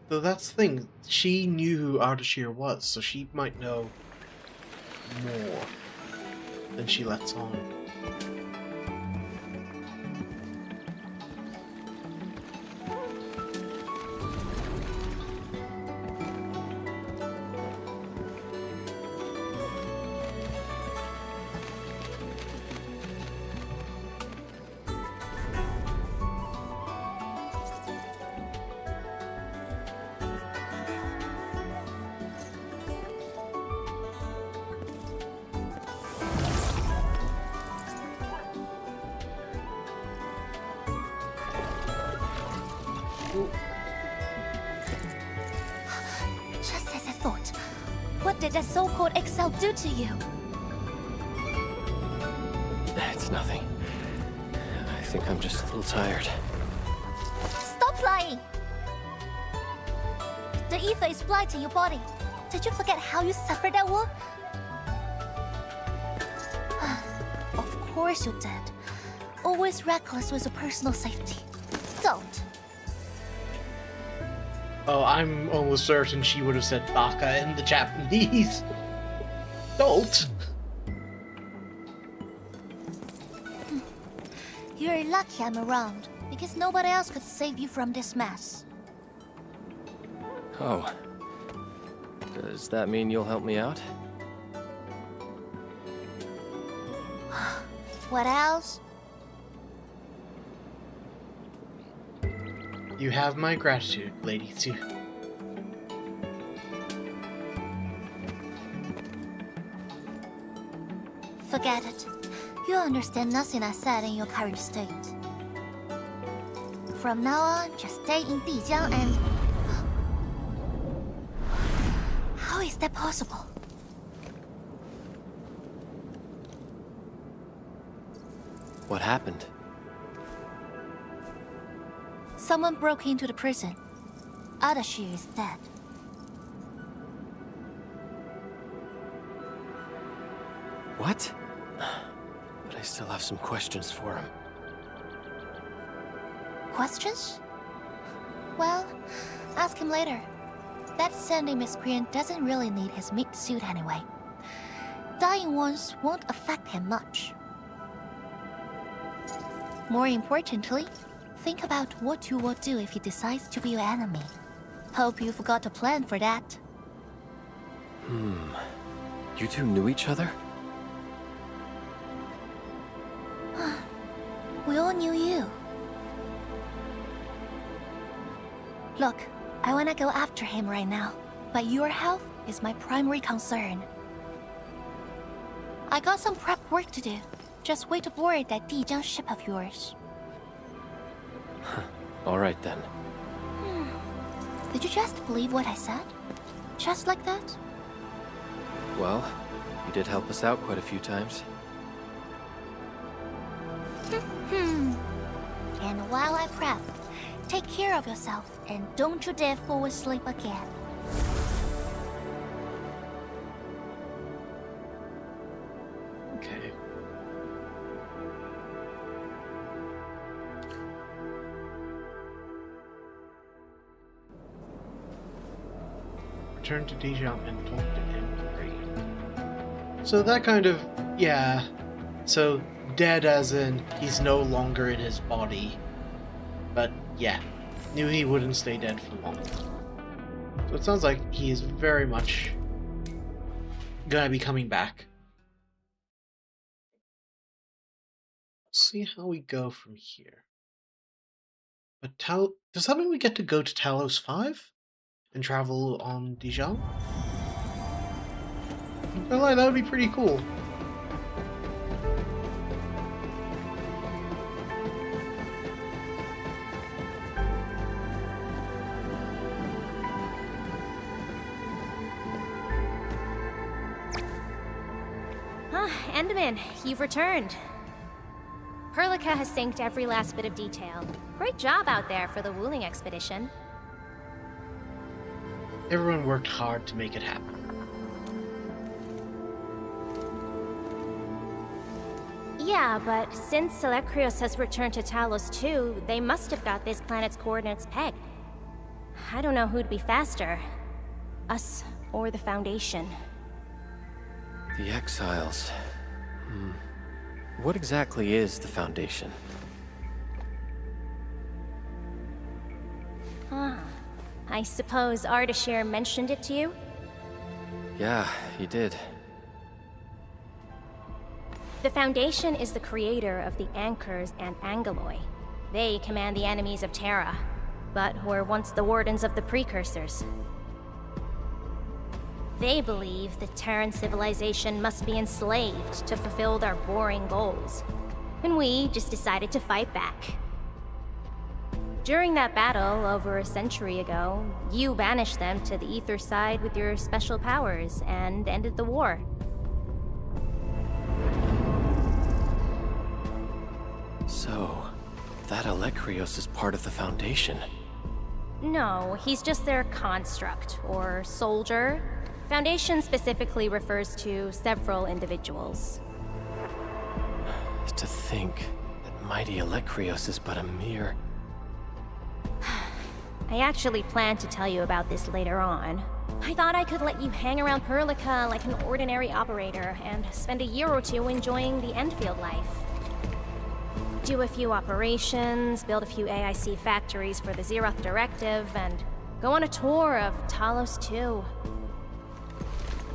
So that's the thing, she knew who Ardashir was, so she might know more than she lets on. Just as I thought. What did that so-called Excel do to you? It's nothing. I think I'm just a little tired. Stop flying! The ether is blind to your body. Did you forget how you suffered that wound? Of course you did. Always reckless with your personal safety. Don't. Oh, I'm almost certain she would have said baka in the Japanese. Don't! You're lucky I'm around, because nobody else could save you from this mess. Oh. Does that mean you'll help me out? What else? You have my gratitude, Lady Tsu. Forget it. You understand nothing I said in your current state. From now on, just stay in Dijiang and... How is that possible? What happened? Someone broke into the prison. Ardashir is dead. What? But I still have some questions for him. Questions? Well, ask him later. That sending miscreant doesn't really need his meat suit anyway. Dying ones won't affect him much. More importantly, think about what you will do if he decides to be your enemy. Hope you've got a plan for that. You two knew each other? We all knew you. Look, I wanna go after him right now, but your health is my primary concern. I got some prep work to do. Just wait aboard that Dijiang ship of yours. All right then. Did you just believe what I said? Just like that? Well, you did help us out quite a few times. And while I prep, take care of yourself and don't you dare fall asleep again. Okay. Return to Dijon and talk to Henry. So that kind of, yeah, So, dead as in he's no longer in his body. But yeah, knew he wouldn't stay dead for long. So it sounds like he is very much gonna be coming back. Let's see how we go from here. But does that mean we get to go to Talos 5? And travel on Dijon? That would be pretty cool. Enderman, you've returned. Perlica has synced every last bit of detail. Great job out there for the Wooling expedition. Everyone worked hard to make it happen. Yeah, but since Selekrios has returned to Talos too, they must have got this planet's coordinates pegged. I don't know who'd be faster. Us or the Foundation. The Exiles. What exactly is the Foundation? I suppose Ardashir mentioned it to you? Yeah, he did. The Foundation is the creator of the Anchors and Angeloi. They command the enemies of Terra, but were once the Wardens of the Precursors. They believe the Terran civilization must be enslaved to fulfill their boring goals. And we just decided to fight back. During that battle over a century ago, you banished them to the Ether side with your special powers and ended the war. So, that Alekrios is part of the Foundation. No, he's just their construct, or soldier. Foundation specifically refers to several individuals. To think that mighty Alekrios is but a mere... I actually planned to tell you about this later on. I thought I could let you hang around Perlica like an ordinary operator and spend a year or two enjoying the Endfield life. Do a few operations, build a few AIC factories for the Zeroth Directive, and go on a tour of Talos 2.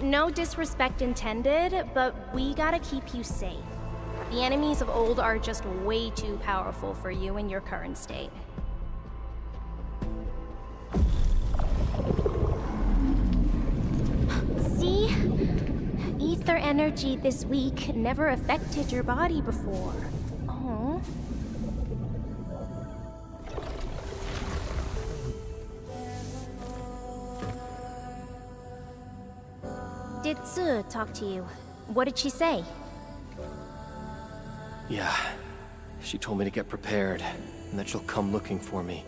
No disrespect intended, but we gotta keep you safe. The enemies of old are just way too powerful for you in your current state. See? Ether energy this week never affected your body before. Oh. Did Tzu talk to you? What did she say? Yeah. She told me to get prepared, and that she'll come looking for me.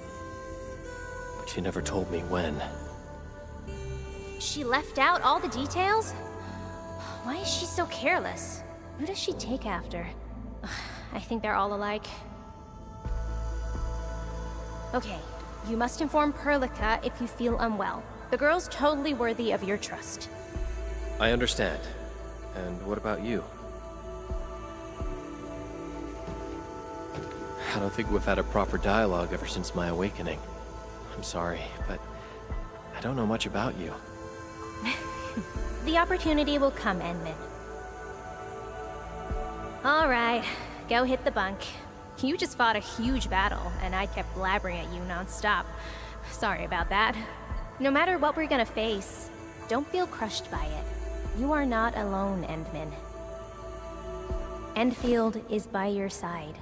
But she never told me when. She left out all the details? Why is she so careless? Who does she take after? I think they're all alike. Okay, you must inform Perlica if you feel unwell. The girl's totally worthy of your trust. I understand. And what about you? I don't think we've had a proper dialogue ever since my awakening. I'm sorry, but I don't know much about you. The opportunity will come, Enman. All right, go hit the bunk. You just fought a huge battle, and I kept blabbering at you nonstop. Sorry about that. No matter what we're gonna face, don't feel crushed by it. You are not alone, Endman. Endfield is by your side.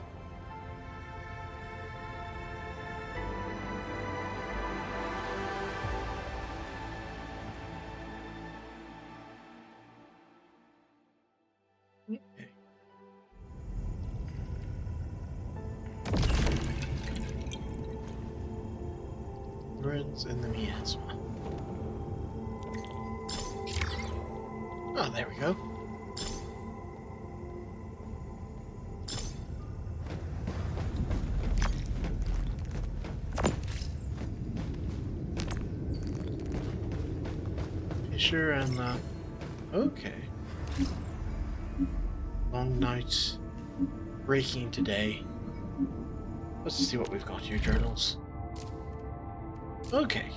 Ruins in the miasma. Oh, there we go. Fisher and okay. Long night. Breaking today. Let's see what we've got here, journals. Okay.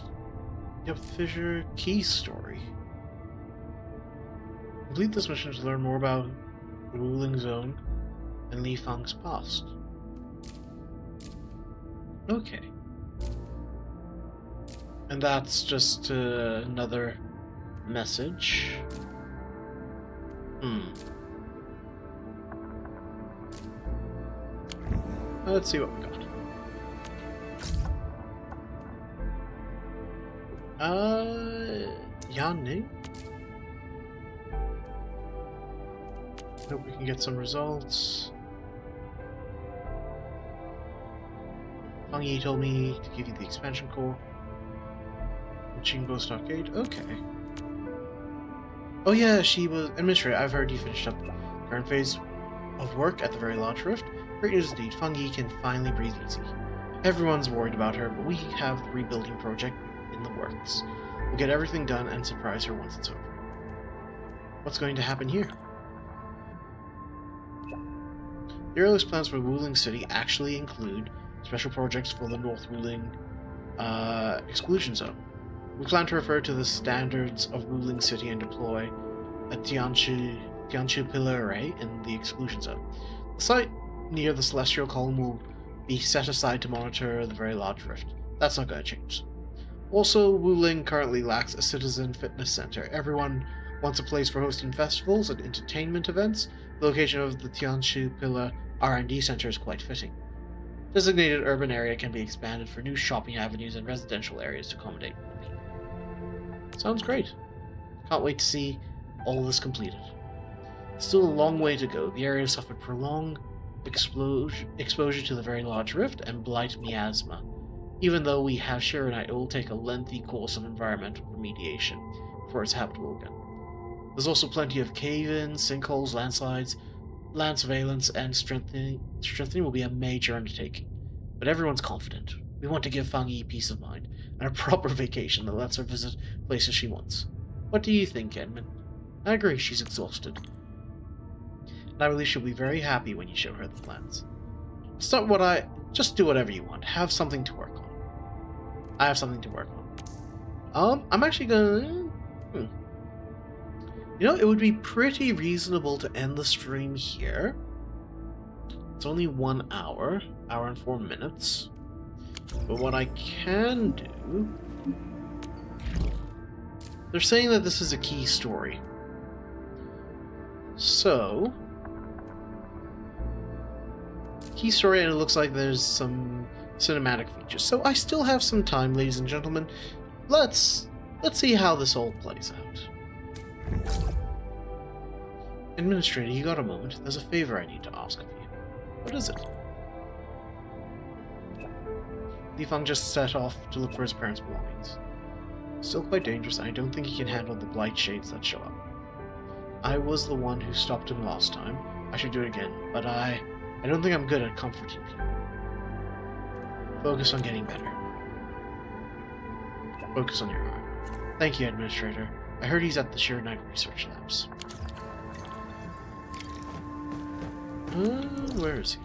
Yep, Fissure Key Story. Complete this mission to learn more about the Ruling Zone and Li Fang's past. Okay. And that's just another message. Let's see what we got. Yanning? Hope we can get some results. Fang Yi told me to give you the expansion core. Qingbo Stockade? Okay. Oh yeah, she was administrator. I've heard you finished up the current phase of work at the Very Large Rift. Great news indeed. Fang Yi can finally breathe easy. Everyone's worried about her, but we have the rebuilding project in the works. We'll get everything done and surprise her once it's over. What's going to happen here? The earliest plans for Wuling City actually include special projects for the North Wuling exclusion zone. We plan to refer to the standards of Wuling City and deploy a Tianchu pillar array in the exclusion zone. The site near the Celestial Column will be set aside to monitor the Very Large Rift. That's not going to change. Also, Wuling currently lacks a citizen fitness center. Everyone wants a place for hosting festivals and entertainment events. The location of the Tianchu Pillar R&D Center is quite fitting. Designated urban area can be expanded for new shopping avenues and residential areas to accommodate more people. Sounds great. Can't wait to see all this completed. Still a long way to go. The area suffered prolonged exposure to the Very Large Rift and blight miasma. Even though we have Shiranite, it will take a lengthy course of environmental remediation before it's habitable again. There's also plenty of cave-ins, sinkholes, landslides. Land surveillance and strengthening will be a major undertaking. But everyone's confident. We want to give Fang Yi peace of mind and a proper vacation that lets her visit places she wants. What do you think, Edmund? I agree, she's exhausted. And I believe she'll be very happy when you show her the plans. Just do whatever you want. Have something to work on. I have something to work on. I'm actually gonna... You know, it would be pretty reasonable to end the stream here. It's only 1 hour, hour and 4 minutes. But what I can do... They're saying that this is a key story. So... Key story, and it looks like there's some cinematic features. So I still have some time, ladies and gentlemen. Let's see how this all plays out. Administrator, you got a moment? There's a favor I need to ask of you. What is it? Li Fang just set off to look for his parents' belongings. Still quite dangerous, and I don't think he can handle the blight shades that show up. I was the one who stopped him last time. I should do it again, but I don't think I'm good at comforting people. Focus on getting better. Focus on your heart. Thank you, Administrator. I heard he's at the Shiranite Research Labs. Where is he?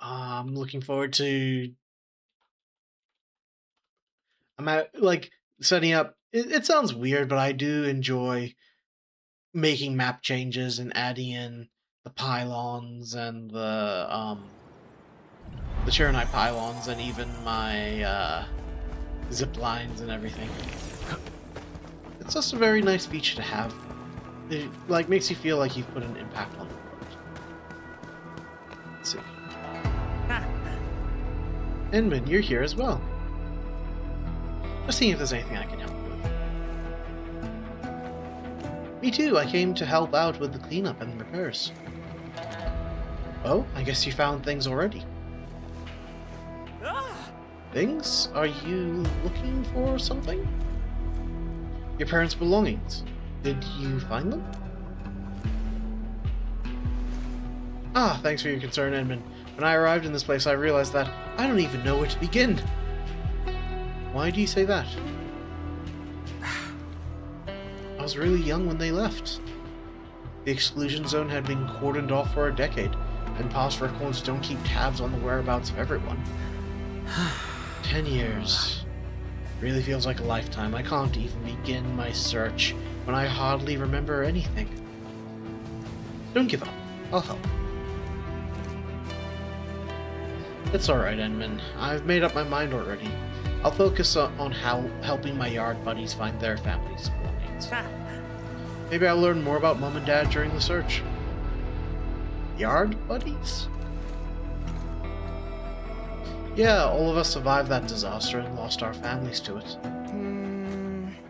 I'm looking forward to... I'm setting up... It sounds weird, but I do enjoy making map changes and adding in the pylons and the Shiranite pylons and even my zip lines and everything. It's just a very nice feature to have. It makes you feel like you've put an impact on the world. Let's see. Enman, you're here as well. Just seeing if there's anything I can help with. Me too, I came to help out with the cleanup and repairs. Oh, I guess you found things already. Things? Are you looking for something? Your parents' belongings. Did you find them? Ah, thanks for your concern, Edmund. When I arrived in this place, I realized that I don't even know where to begin. Why do you say that? I was really young when they left. The exclusion zone had been cordoned off for a decade, and past records don't keep tabs on the whereabouts of everyone. 10 years. Really feels like a lifetime. I can't even begin my search when I hardly remember anything. Don't give up. I'll help. It's alright, Enman. I've made up my mind already. I'll focus on helping my yard buddies find their families' belongings. Maybe I'll learn more about Mom and Dad during the search. Yard buddies? Yeah, all of us survived that disaster and lost our families to it.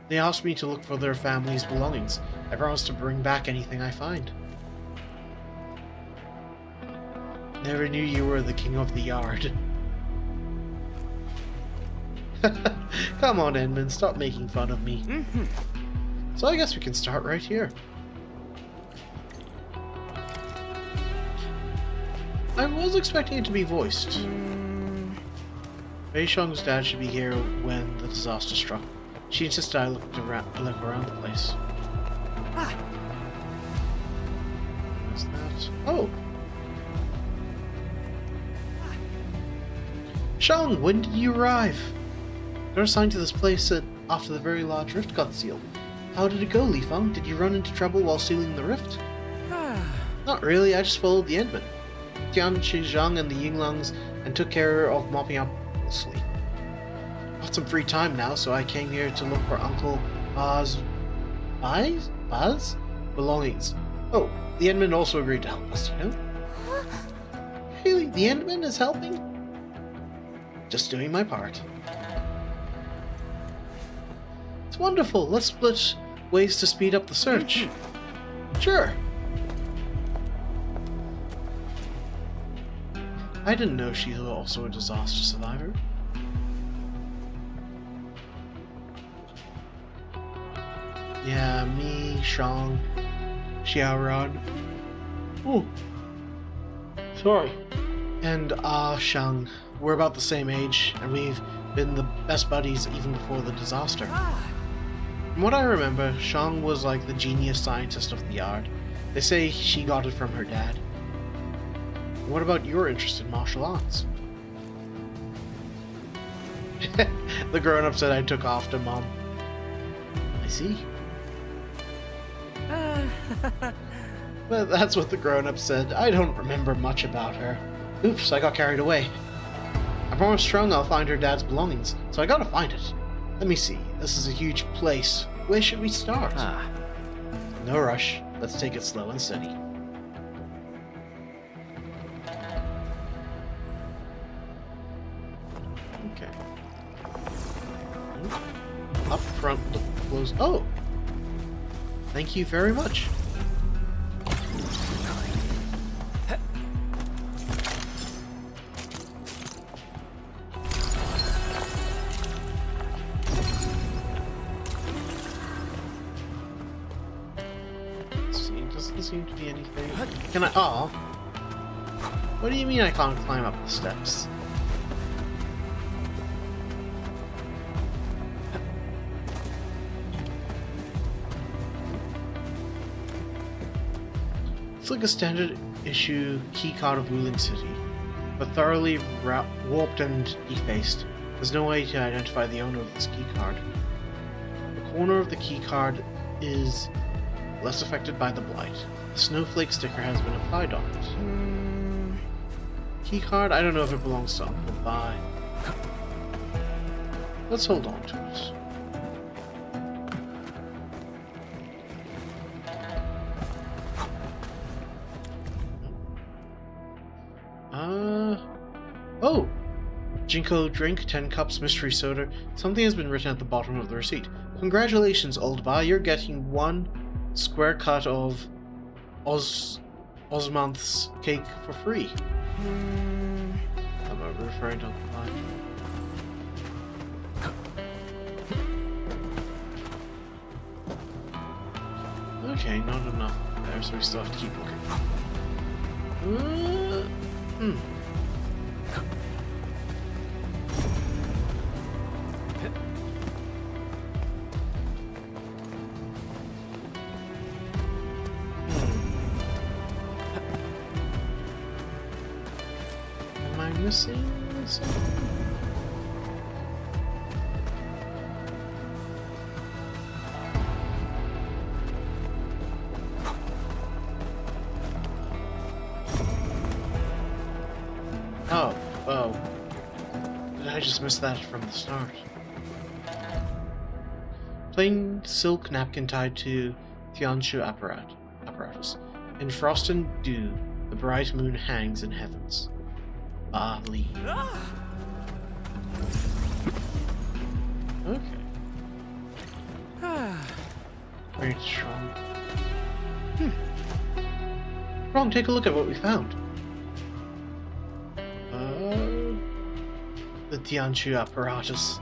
They asked me to look for their families' belongings. I promised to bring back anything I find. Never knew you were the king of the yard. Come on, Edmund, stop making fun of me. So I guess we can start right here. I was expecting it to be voiced. Wei Xiong's dad should be here when the disaster struck. She insisted I look around the place. What's that? Oh! Xiong, when did you arrive? Got assigned to this place after the very large rift got sealed. How did it go, Li Feng? Did you run into trouble while sealing the rift? Not really, I just followed the Endman. Tian Zhang and the Yinglangs and took care of mopping up mostly. Got some free time now, so I came here to look for Uncle Baz belongings. Oh, the Endman also agreed to help us, you know? Really, the Endman is helping? Just doing my part. It's wonderful. Let's split ways to speed up the search. Sure. I didn't know she was also a disaster survivor. Yeah, me, Xiong, Xiaoran. Oh, sorry. And Xiang. We're about the same age, and we've been the best buddies even before the disaster. From what I remember, Xiang was like the genius scientist of the yard. They say she got it from her dad. What about your interest in martial arts? The grown-up said I took after Mom. I see. Well, that's what the grown-up said. I don't remember much about her. Oops, I got carried away. I promised Strong I'll find her dad's belongings, so I gotta find it. Let me see. This is a huge place. Where should we start? No rush. Let's take it slow and steady. Okay. Up front, look close. Oh! Thank you very much. Seem to be anything. Can I? Oh. What do you mean I can't climb up the steps? It's like a standard issue keycard of Wuling City, but thoroughly warped and defaced. There's no way to identify the owner of this keycard. The corner of the keycard is less affected by the blight. The snowflake sticker has been applied on it. Keycard? I don't know if it belongs to Uncle Bai. Let's hold on to it. Oh! Jinko drink, 10 cups, mystery soda. Something has been written at the bottom of the receipt. Congratulations, old Bai. You're getting 1 square cut of Osmanth's cake for free. I'm referring to Uncle Bai. Okay, not enough there, so we still have to keep looking. missing something? Oh, oh. Did I just miss that from the start? Plain silk napkin tied to Tianshu apparatus. In frost and dew, the bright moon hangs in heavens. Bali. Okay. Very strong. Wrong, take a look at what we found. The Tianshu apparatus.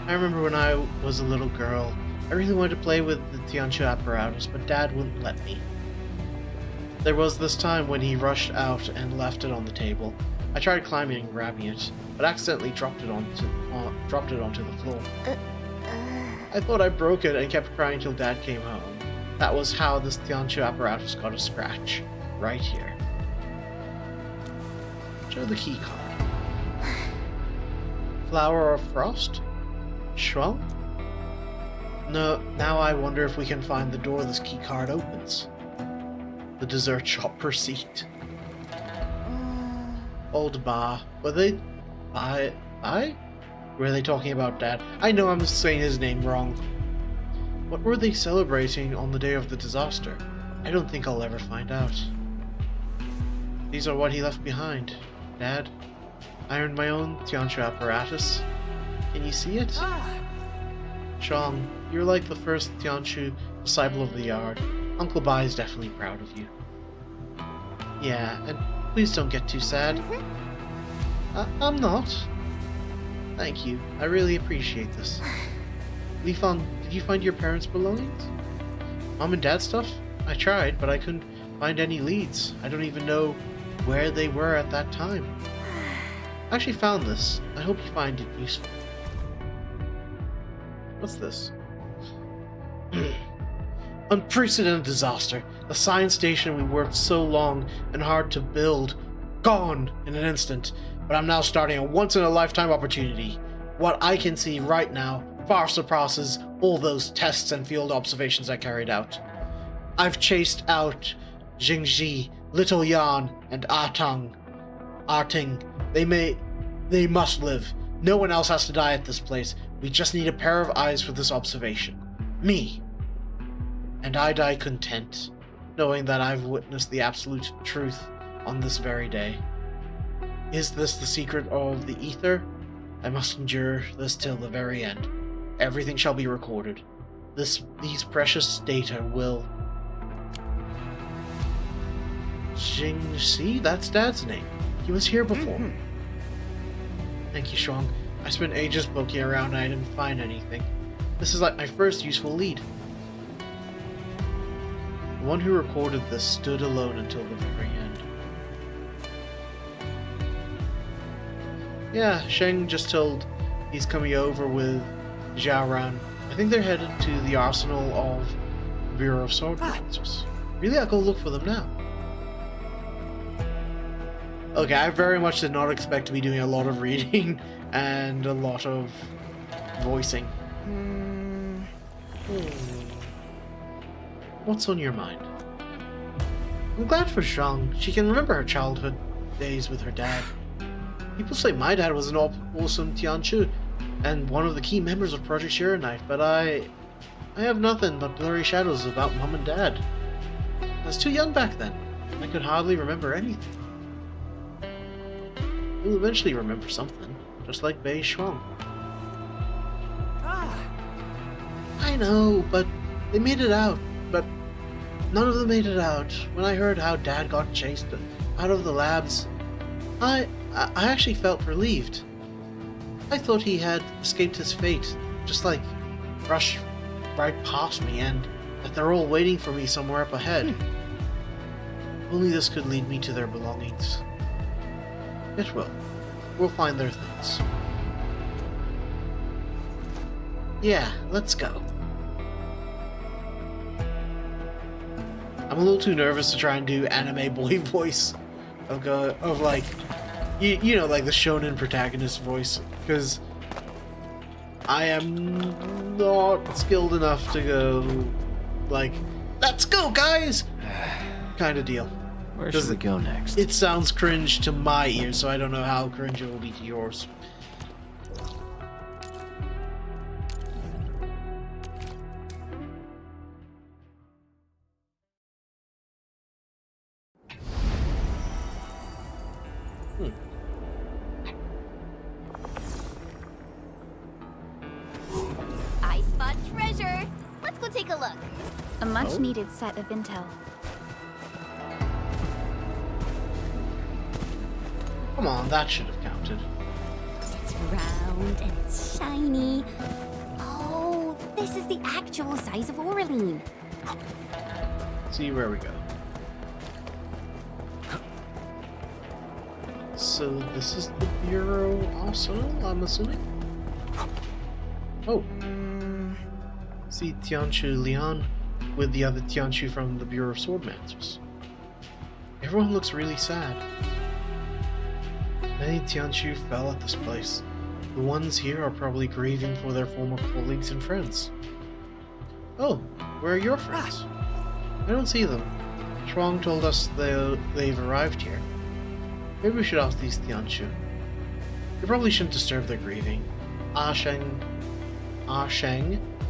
I remember when I was a little girl, I really wanted to play with the Tianshu apparatus, but Dad wouldn't let me. There was this time when he rushed out and left it on the table. I tried climbing and grabbing it, but accidentally dropped it onto the floor. I thought I broke it and kept crying till Dad came home. That was how this Tianshu apparatus got a scratch. Right here. Show the key card. Flower of Frost? Shrunk? No, now I wonder if we can find the door this key card opens. The dessert shop receipt. Old Ba. Were they... I? Were they talking about Dad? I know I'm saying his name wrong. What were they celebrating on the day of the disaster? I don't think I'll ever find out. These are what he left behind. Dad, I earned my own Tianshu apparatus. Can you see it? Chong, you're like the first Tianshu disciple of the yard. Uncle Bai is definitely proud of you. Yeah, and please don't get too sad. I'm not. Thank you. I really appreciate this. Lifan, did you find your parents' belongings? Mom and Dad stuff? I tried, but I couldn't find any leads. I don't even know where they were at that time. I actually found this. I hope you find it useful. What's this? Unprecedented disaster. The science station we worked so long and hard to build, gone in an instant. But I'm now starting a once-in-a-lifetime opportunity. What I can see right now far surpasses all those tests and field observations I carried out. I've chased out Jingji, Little Yan, and Arting. They must live. No one else has to die at this place. We just need a pair of eyes for this observation. Me. And I die content, knowing that I've witnessed the absolute truth on this very day. Is this the secret of the ether? I must endure this till the very end. Everything shall be recorded. These precious data will... Jingxi? That's Dad's name. He was here before. Thank you, Shuang. I spent ages poking around and I didn't find anything. This is like my first useful lead. The one who recorded this stood alone until the very end. Yeah, Sheng just told he's coming over with Xiaoran. I think they're headed to the arsenal of Bureau of Sword Masters. Really, I'll go look for them now. Okay, I very much did not expect to be doing a lot of reading and a lot of voicing. What's on your mind? I'm glad for Zhang. She can remember her childhood days with her dad. People say my dad was an awesome Tianshu and one of the key members of Project Shira Knife, but I have nothing but blurry shadows about Mom and Dad. I was too young back then. I could hardly remember anything. We'll eventually remember something, just like Bei Shuang. I know, but they made it out. But none of them made it out. When I heard how Dad got chased out of the labs, I actually felt relieved. I thought he had escaped his fate, just like rushed right past me, and that they're all waiting for me somewhere up ahead. Only this could lead me to their belongings. It will. We'll find their things. Yeah, let's go. I'm a little too nervous to try and do anime boy voice, of like, you know, like the shonen protagonist voice, because I am not skilled enough to go like, let's go, guys, kind of deal. Where should we go next? It sounds cringe to my ears, so I don't know how cringe it will be to yours. I spot treasure. Let's go take a look. A much-needed set of intel. Come on, that should have counted. It's round and it's shiny. Oh, this is the actual size of Oraline. See where we go. So this is the Bureau Arsenal, I'm assuming? Oh. See Tianchu Lian with the other Tianchu from the Bureau of Swordmasters. Everyone looks really sad. Many Tianchu fell at this place. The ones here are probably grieving for their former colleagues and friends. Oh, where are your friends? I don't see them. Shuang told us they've arrived here. Maybe we should ask these Tianchu. We probably shouldn't disturb their grieving. Sheng,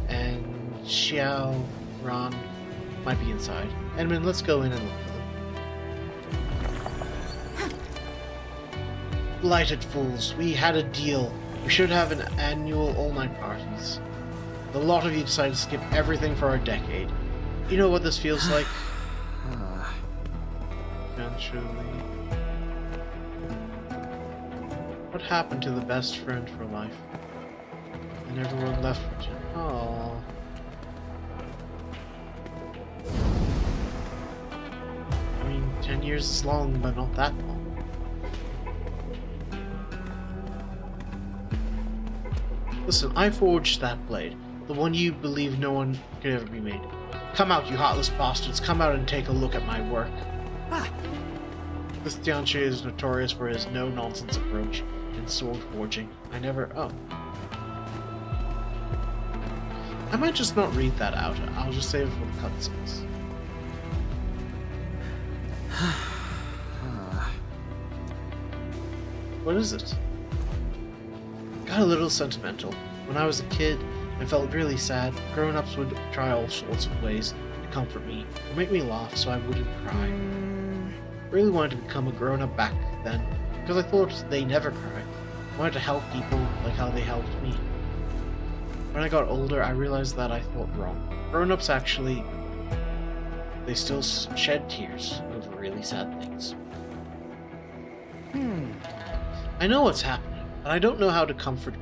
and Xiao Ran might be inside. Edmund, let's go in and look for them. Blighted fools, we had a deal. We should have an annual all-night parties. The lot of you decided to skip everything for our decade. You know what this feels like? Naturally. What happened to the best friend for life? And everyone left for Jim. Aww. I mean, 10 years is long, but not that long. Listen, I forged that blade. The one you believe no one could ever be made. Come out, you heartless bastards. Come out and take a look at my work. This Tianchi is notorious for his no-nonsense approach in sword forging. Oh. I might just not read that out. I'll just save it for the cutscenes. What is it? Got a little sentimental. When I was a kid and felt really sad, grown-ups would try all sorts of ways to comfort me or make me laugh so I wouldn't cry. Really wanted to become a grown-up back then because I thought they never cry. I wanted to help people like how they helped me. When I got older, I realized that I thought wrong. Grown-ups actually, they still shed tears over really sad things. I know what's happening, but I don't know how to comfort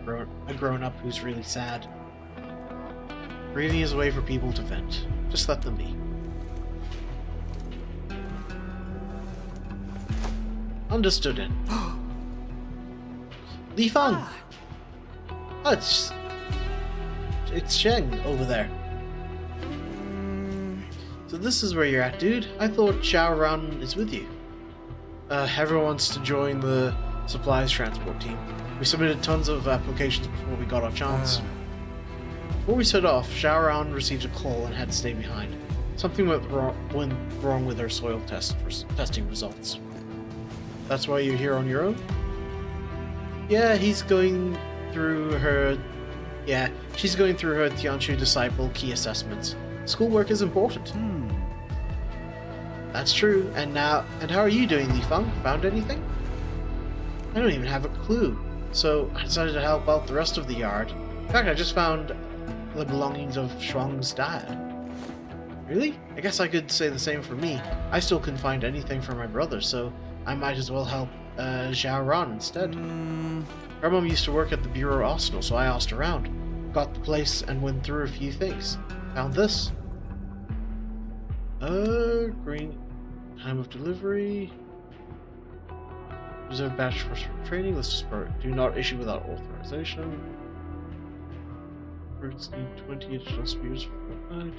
a grown-up who's really sad. Grieving is a way for people to vent. Just let them be. Understood it. Li Fang! Oh, it's Sheng over there. So this is where you're at, dude. I thought Xiao Ran is with you. Everyone wants to join the supplies transport team. We submitted tons of applications before we got our chance. Before we set off, Xiao Ran received a call and had to stay behind. Something went wrong with her soil testing results. That's why you're here on your own? Yeah, she's going through her Tianchu Disciple key assessments. Schoolwork is important. That's true. And how are you doing, Li Fang? Found anything? I don't even have a clue. So I decided to help out the rest of the yard. In fact, I just found the belongings of Shuang's dad. Really? I guess I could say the same for me. I still couldn't find anything for my brother, so I might as well help Xiao Ran instead. Her mom used to work at the Bureau Arsenal, so I asked around. Got the place and went through a few things. Found this. Green. Time of delivery. Reserve batch for training. Let's just do not issue without authorization. Fruits need 20 additional spears for fortnight.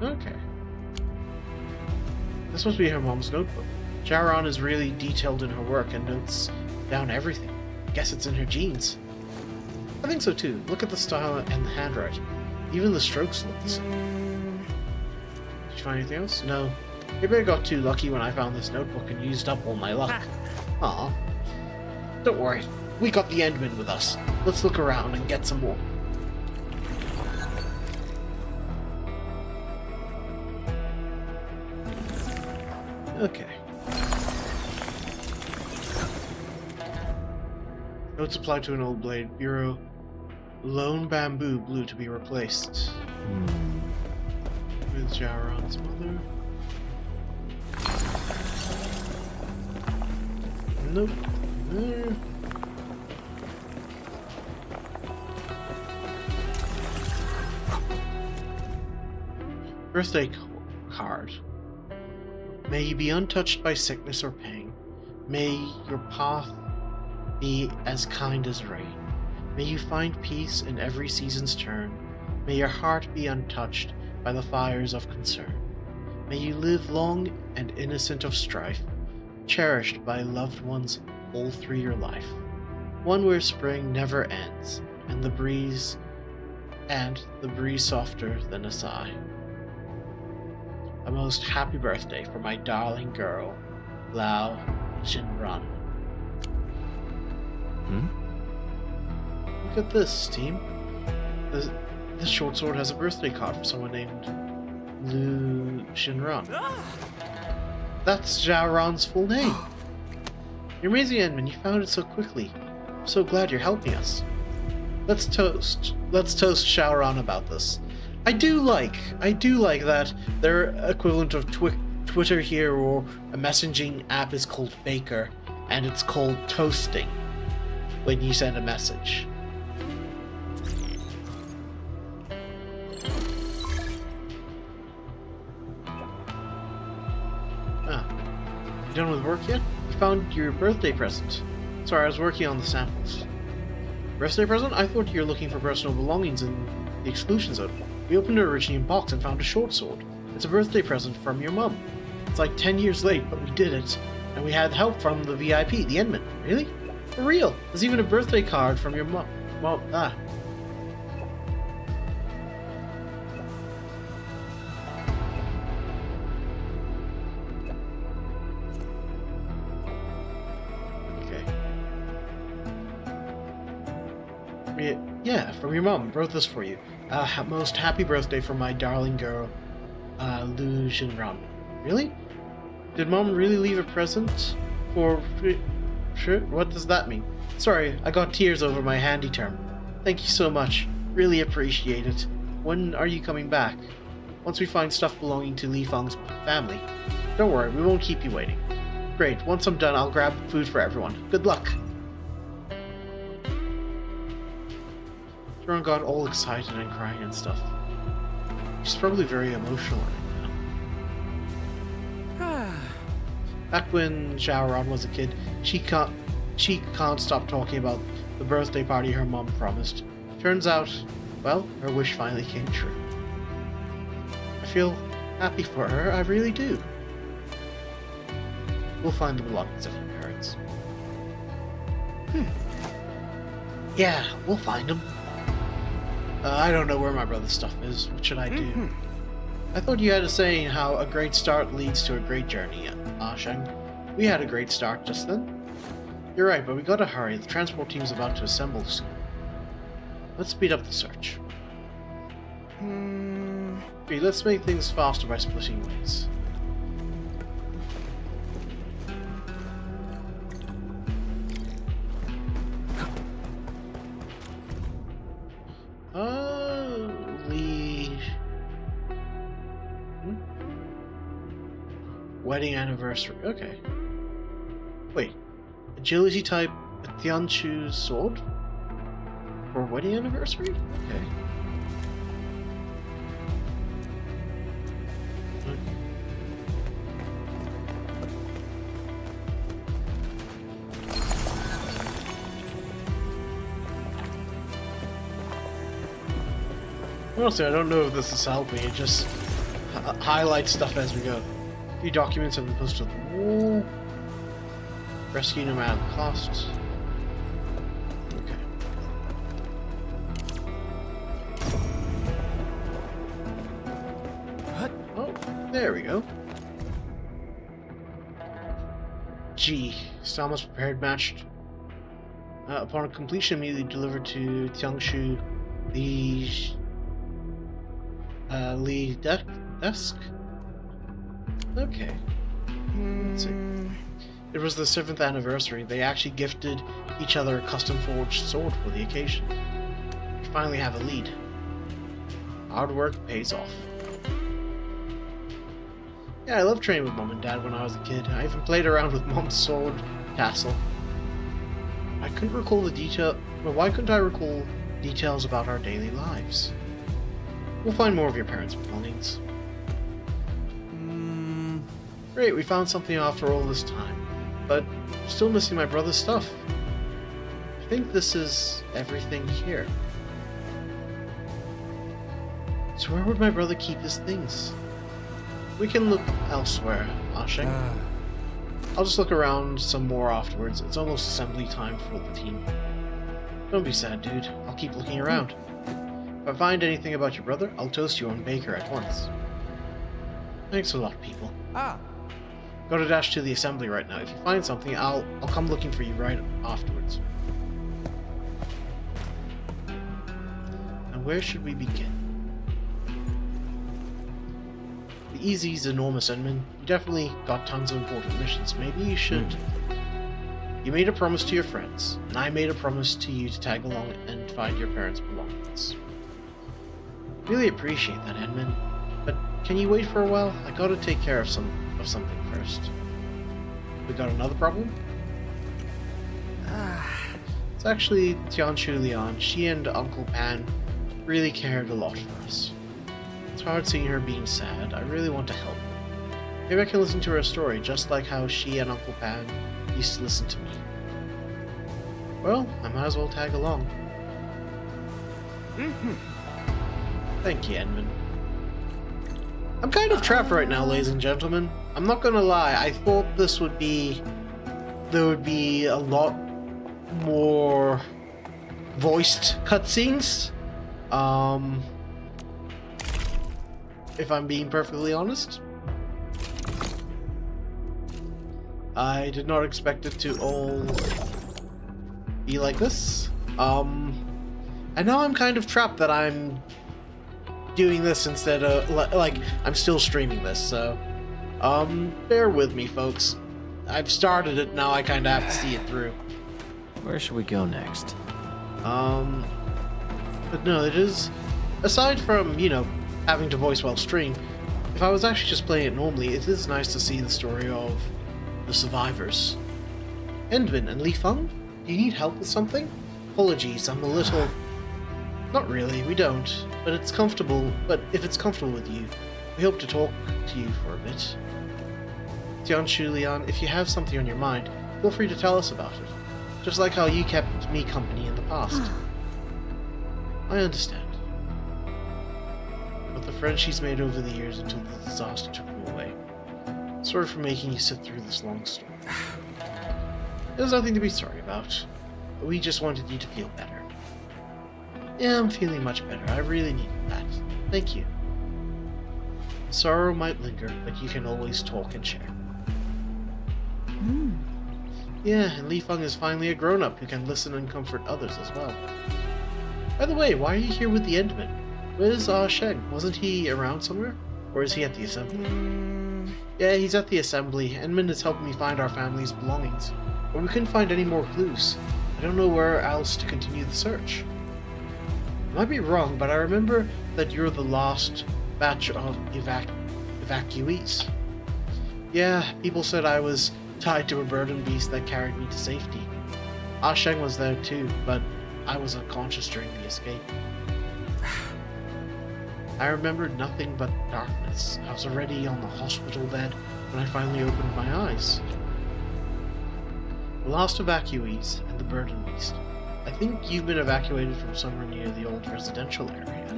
Okay. This must be her mom's notebook. Jaron is really detailed in her work and notes down everything. Guess it's in her genes. I think so too. Look at the style and the handwriting. Even the strokes look the same. Did you find anything else? No. Maybe I got too lucky when I found this notebook and used up all my luck. Aw. Don't worry. We got the Endman with us. Let's look around and get some more. Okay. Notes applied to an old blade. Bureau. Lone bamboo blue to be replaced. With Jaron's mother. Nope. There. Birthday card. May you be untouched by sickness or pain. May your path be as kind as rain. May you find peace in every season's turn. May your heart be untouched by the fires of concern. May you live long and innocent of strife, cherished by loved ones all through your life. One where spring never ends, and the breeze softer than a sigh. A most happy birthday for my darling girl, Lao Jinran. Look at this, team. This short sword has a birthday card for someone named Lu Shinran. That's Jaron's full name. You're amazing, Edmund. You found it so quickly. I'm so glad you're helping us. Let's toast Shaoran about this. I do like that their equivalent of Twitter here or a messaging app is called Baker, and it's called toasting when you send a message. You done with work yet? I found your birthday present. Sorry, I was working on the samples. Birthday present? I thought you were looking for personal belongings in the exclusion zone. We opened a originating box and found a short sword. It's a birthday present from your mum. It's like 10 years late, but we did it. And we had help from the VIP, the Endman. Really? For real? There's even a birthday card from your mum. Yeah, from your mom. Wrote this for you. Most happy birthday for my darling girl, Lu Jinran. Really? Did mom really leave a present? For sure? What does that mean? Sorry, I got tears over my handy term. Thank you so much. Really appreciate it. When are you coming back? Once we find stuff belonging to Li Feng's family. Don't worry, we won't keep you waiting. Great, once I'm done, I'll grab food for everyone. Good luck. Jaron got all excited and crying and stuff. She's probably very emotional right now. Back when Jaron was a kid, she can't stop talking about the birthday party her mom promised. Turns out, well, her wish finally came true. I feel happy for her, I really do. We'll find the belongings of your parents. Yeah, we'll find them. I don't know where my brother's stuff is. What should I do? I thought you had a saying how a great start leads to a great journey, Shang. We had a great start just then. You're right, but we gotta hurry. The transport team's about to assemble soon. Let's speed up the search. Okay, let's make things faster by splitting ways. Wedding anniversary. Okay. Wait. Agility type Tianchu's sword? For wedding anniversary? Okay. Honestly, I don't know if this is helping. It just highlight stuff as we go. A few documents have been posted on the wall. Rescue no matter the cost. Okay. Oh, there we go. G. Almost prepared, matched. Upon completion, immediately delivered to Tiangshu, the Li desk. Okay. Let's see. It was the 7th anniversary. They actually gifted each other a custom forged sword for the occasion. We finally have a lead. Hard work pays off. Yeah, I loved training with Mom and Dad when I was a kid. I even played around with Mom's sword tassel. I couldn't recall the detail. Well, why couldn't I recall details about our daily lives? We'll find more of your parents' belongings. Great, we found something after all this time. But still missing my brother's stuff. I think this is everything here. So where would my brother keep his things? We can look elsewhere, Ashing. I'll just look around some more afterwards. It's almost assembly time for the team. Don't be sad, dude. I'll keep looking around. If I find anything about your brother, I'll toast you on Baker at once. Thanks a lot, people. Go to dash to the assembly right now. If you find something, I'll come looking for you right afterwards. Now where should we begin? The EZ's enormous, Edmund. You definitely got tons of important missions. Maybe you should... You made a promise to your friends, and I made a promise to you to tag along and find your parents' belongings. Really appreciate that, Edmund. But can you wait for a while? I gotta take care of something first. We got another problem? It's actually Tianshu Lian. She and Uncle Pan really cared a lot for us. It's hard seeing her being sad. I really want to help. Maybe I can listen to her story, just like how she and Uncle Pan used to listen to me. Well, I might as well tag along. Thank you, Edmund. I'm kind of trapped right now, ladies and gentlemen. I'm not gonna lie, I thought there would be a lot more voiced cutscenes. If I'm being perfectly honest. I did not expect it to all be like this. And now I'm kind of trapped that I'm doing this instead of, like, I'm still streaming this, so, bear with me, folks. I've started it, now I kind of have to see it through. Where should we go next? But no, it is, aside from, you know, having to voice while stream, if I was actually just playing it normally, it is nice to see the story of the survivors. Endvin and Li Feng, do you need help with something? Apologies, I'm a little... Not really, we don't, but it's comfortable, but if it's comfortable with you, we hope to talk to you for a bit. Tianshu Lian, if you have something on your mind, feel free to tell us about it. Just like how you kept me company in the past. I understand. But the friends she's made over the years until the disaster took her away. Sorry for making you sit through this long story. There's nothing to be sorry about. We just wanted you to feel better. Yeah, I'm feeling much better. I really needed that. Thank you. Sorrow might linger, but you can always talk and share. Yeah, and Li Feng is finally a grown-up who can listen and comfort others as well. By the way, why are you here with the Endman? Where's Sheng? Wasn't he around somewhere? Or is he at the assembly? Yeah, he's at the assembly. Endman is helping me find our family's belongings. But we couldn't find any more clues. I don't know where else to continue the search. I might be wrong, but I remember that you're the last batch of evacuees. Yeah, people said I was tied to a burden beast that carried me to safety. Sheng was there too, but I was unconscious during the escape. I remembered nothing but darkness. I was already on the hospital bed when I finally opened my eyes. The last evacuees and the burden beast. I think you've been evacuated from somewhere near the old residential area.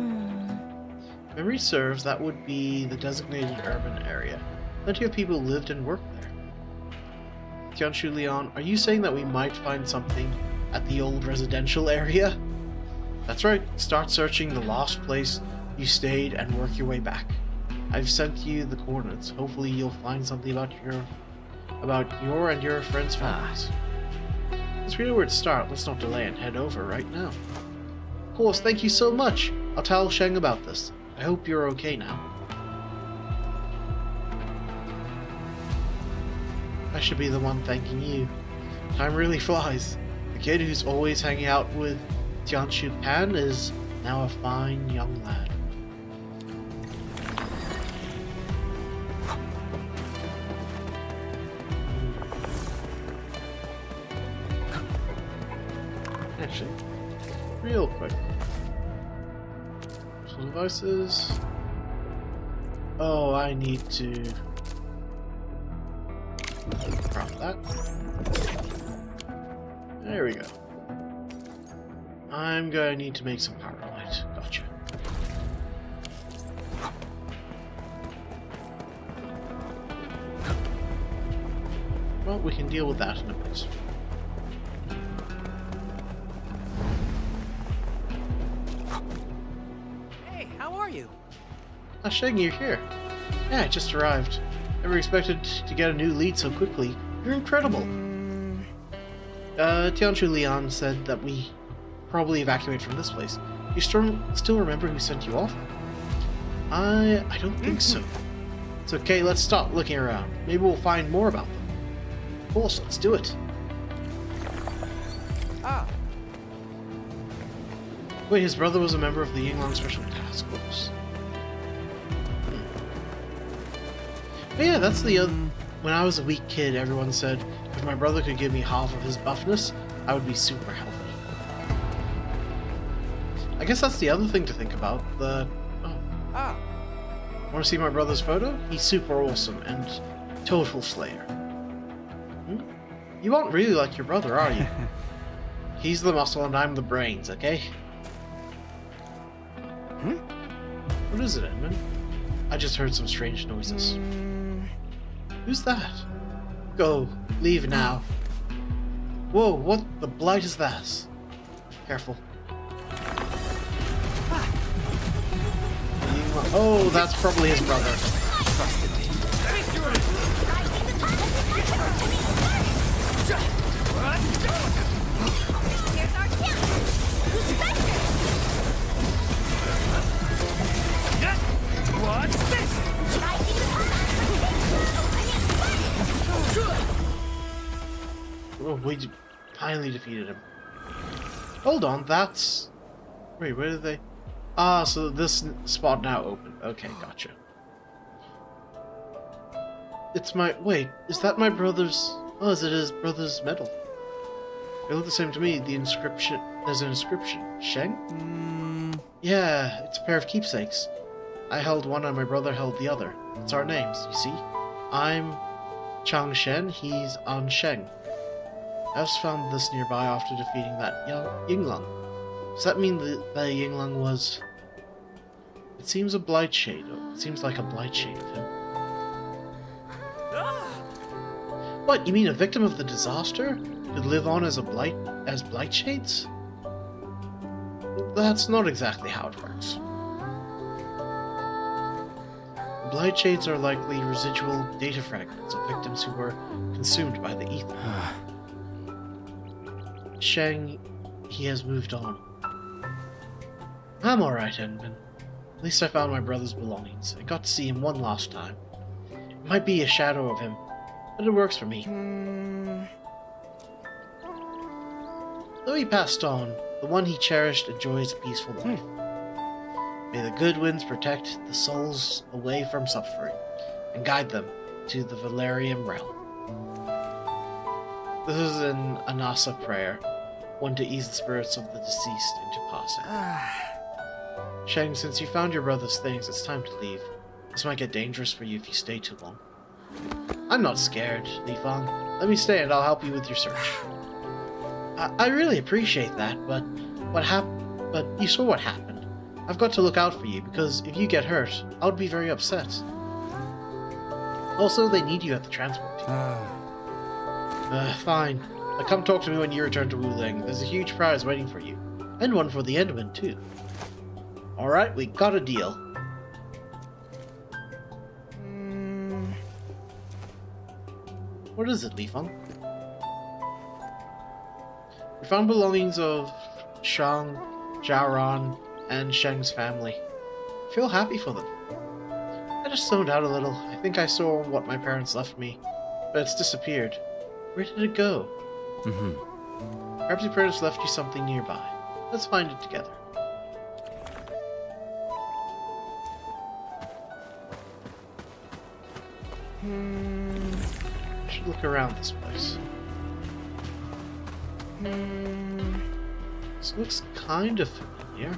Memory serves, that would be the designated urban area. Plenty of people lived and worked there. Tianshu Leon, are you saying that we might find something at the old residential area? That's right. Start searching the lost place you stayed and work your way back. I've sent you the coordinates. Hopefully you'll find something about your and your friends' families. Since we know where to start, let's not delay and head over right now. Of course, thank you so much. I'll tell Sheng about this. I hope you're okay now. I should be the one thanking you. Time really flies. The kid who's always hanging out with Tianshu Pan is now a fine young lad. Actually, real quick. Personal devices. Oh, I need to drop that. There we go. I'm gonna need to make some power light. Gotcha. Well, we can deal with that in a bit. Hey, how are you? Ah, Sheng, you're here. Yeah, I just arrived. Never expected to get a new lead so quickly. You're incredible. Tianshu Leon said that we probably evacuate from this place. You still remember who sent you off? I don't think so. It's okay, let's stop looking around. Maybe we'll find more about them. Of course, let's do it. Ah. Wait, his brother was a member of the Yinglang Special Task Force. But yeah, that's the other... When I was a weak kid, everyone said if my brother could give me half of his buffness, I would be super healthy. I guess that's the other thing to think about. Want to see my brother's photo? He's super awesome and total slayer. You aren't really like your brother, are you? He's the muscle and I'm the brains, okay? What is it, Edmund? I just heard some strange noises. Who's that? Go. Leave now. Whoa, what the blight is that? Careful. Oh, that's probably his brother. Trusted me. What's this? Oh, we finally defeated him. Hold on, that's... Wait, where did they... Ah, so this spot now open. Okay, gotcha. It's my... Wait, is that my brother's... Oh, is it his brother's medal? They look the same to me. The inscription... There's an inscription. Sheng? Yeah, it's a pair of keepsakes. I held one and my brother held the other. It's our names, you see? I'm Chang Shen, he's An Sheng. I just found this nearby after defeating that Yinglang. Does that mean that the Yinglang was... It seems a blight shade. It seems like a blight shade of him. What, you mean a victim of the disaster? Could live on as blight shades? That's not exactly how it works. Blight shades are likely residual data fragments of victims who were consumed by the ether. Sheng, he has moved on. I'm alright, Envin. At least I found my brother's belongings. I got to see him one last time. It might be a shadow of him, but it works for me. Though he passed on, the one he cherished enjoys a peaceful life. May the good winds protect the souls away from suffering, and guide them to the Valerian realm. This is an Anasa prayer, one to ease the spirits of the deceased into passing. Sheng, since you found your brother's things, it's time to leave. This might get dangerous for you if you stay too long. I'm not scared, Li Fang. Let me stay and I'll help you with your search. I really appreciate that, but you saw what happened. I've got to look out for you, because if you get hurt, I would be very upset. Also, they need you at the transport team. Fine. Now come talk to me when you return to Wuling. There's a huge prize waiting for you. And one for the Enderman, too. Alright, we got a deal. What is it, Li Feng? We found belongings of Shang, Jiaran, and Sheng's family. I feel happy for them. I just zoned out a little. I think I saw what my parents left me, but it's disappeared. Where did it go? Perhaps your parents left you something nearby. Let's find it together. I should look around this place. This looks kind of familiar.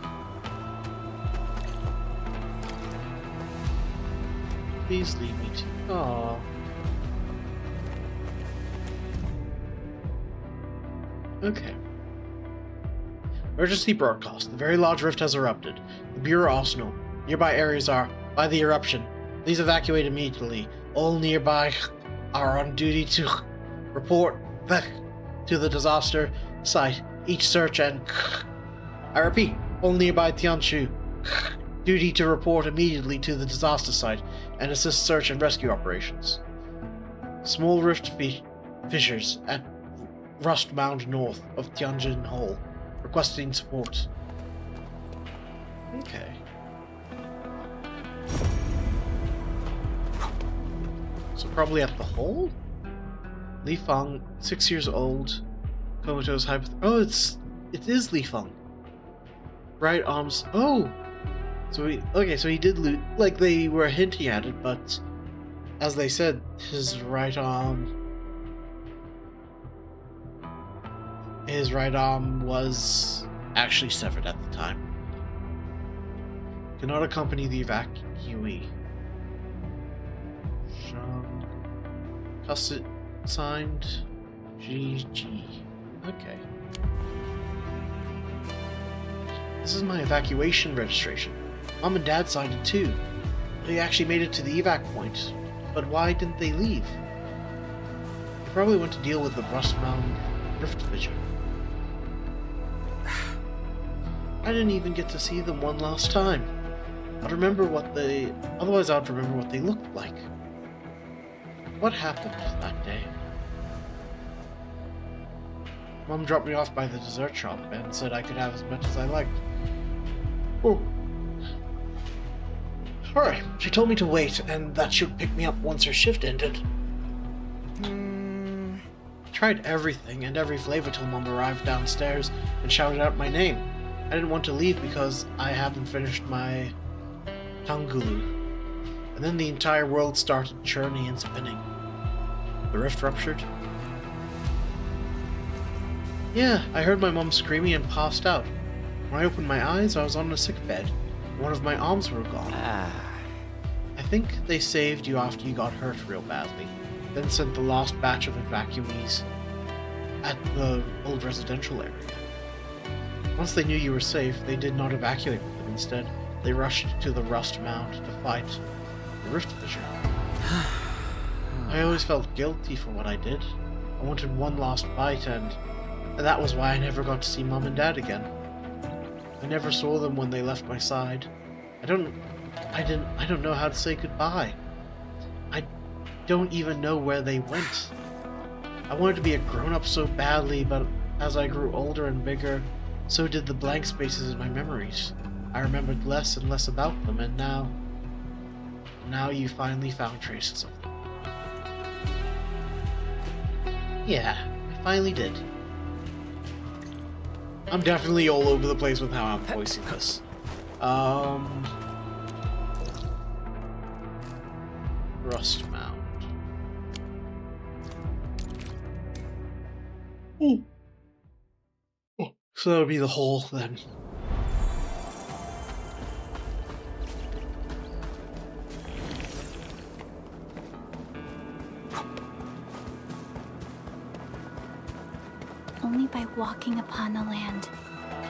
Please leave me to. Aww. Okay. Emergency broadcast. The very large rift has erupted. The Bureau Arsenal. Nearby areas are by the eruption. Please evacuate immediately. All nearby are on duty to report to the disaster site. Each search and I repeat, all nearby Tianshu duty to report immediately to the disaster site and assist search and rescue operations. Small rift fissures at Rust Mound north of Tianjin Hole, requesting support. Okay. So probably at the hole? Li Feng, 6 years old, comatose Oh, it is Li Feng. Right arms. Oh, so he did loot. Like they were hinting at it, but as they said, his right arm was actually severed at the time. Cannot accompany the evacuee. Jean Cusset signed GG. Okay. This is my evacuation registration. Mom and Dad signed it too. They actually made it to the evac point. But why didn't they leave? They probably went to deal with the Rust Mountain Rift Fissure. I didn't even get to see them one last time. Otherwise I'd remember what they looked like. What happened that day? Mom dropped me off by the dessert shop and said I could have as much as I liked. Oh. Alright, she told me to wait, and that she would pick me up once her shift ended. Tried everything and every flavor till Mom arrived downstairs and shouted out my name. I didn't want to leave because I hadn't finished my Tangulu. And then the entire world started churning and spinning. The rift ruptured. Yeah, I heard my mom screaming and passed out. When I opened my eyes, I was on a sick bed. One of my arms were gone. I think they saved you after you got hurt real badly, then sent the last batch of evacuees at the old residential area. Once they knew you were safe, they did not evacuate them. Instead, they rushed to the Rust Mound to fight the rift fissure. I always felt guilty for what I did. I wanted one last bite, and that was why I never got to see Mom and Dad again. I never saw them when they left my side. I don't know how to say goodbye. I don't even know where they went. I wanted to be a grown-up so badly, but as I grew older and bigger, so did the blank spaces in my memories. I remembered less and less about them, and now you finally found traces of them. Yeah, I finally did. I'm definitely all over the place with how I'm voicing this. Rust Mound. Ooh. Oh, so that would be the hole then. Only by walking upon the land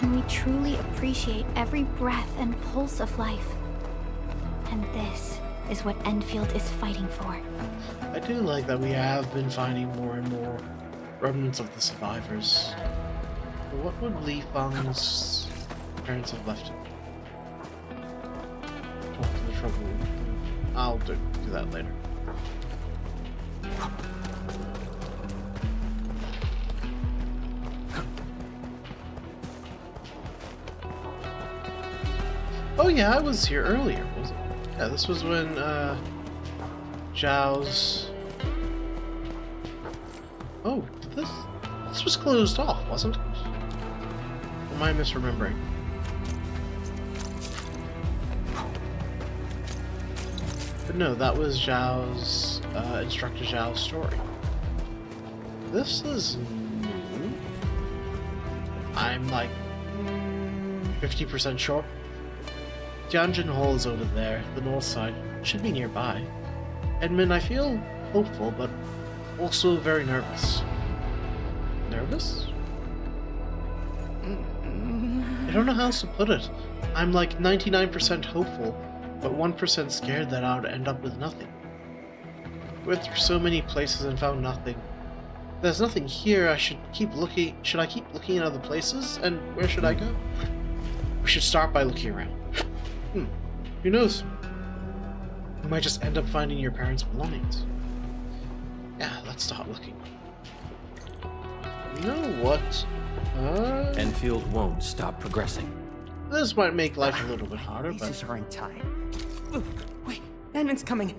and we truly appreciate every breath and pulse of life. And this is what Endfield is fighting for. I do like that we have been finding more and more remnants of the survivors. But what would Li Fang's parents have left him? Talk to the trouble. I'll do that later. Oh yeah, I was here earlier, was it? Yeah, this was when Zhao's... Oh, this was closed off, wasn't it? Am I misremembering? But no, that was Zhao's, Instructor Zhao's story. This is new. I'm like 50% sure. Tianjin Hall is over there, the north side. Should be nearby. Edmund, I feel hopeful, but also very nervous. Nervous? I don't know how else to put it. I'm like 99% hopeful, but 1% scared that I would end up with nothing. Went through so many places and found nothing. If there's nothing here, I should keep looking. Should I keep looking in other places? And where should I go? We should start by looking around. Who knows? You might just end up finding your parents' belongings. Yeah, let's start looking. You know what? Enfield won't stop progressing. This might make life a little bit harder, but... Pieces are in time. Ooh, wait, Edmund's coming.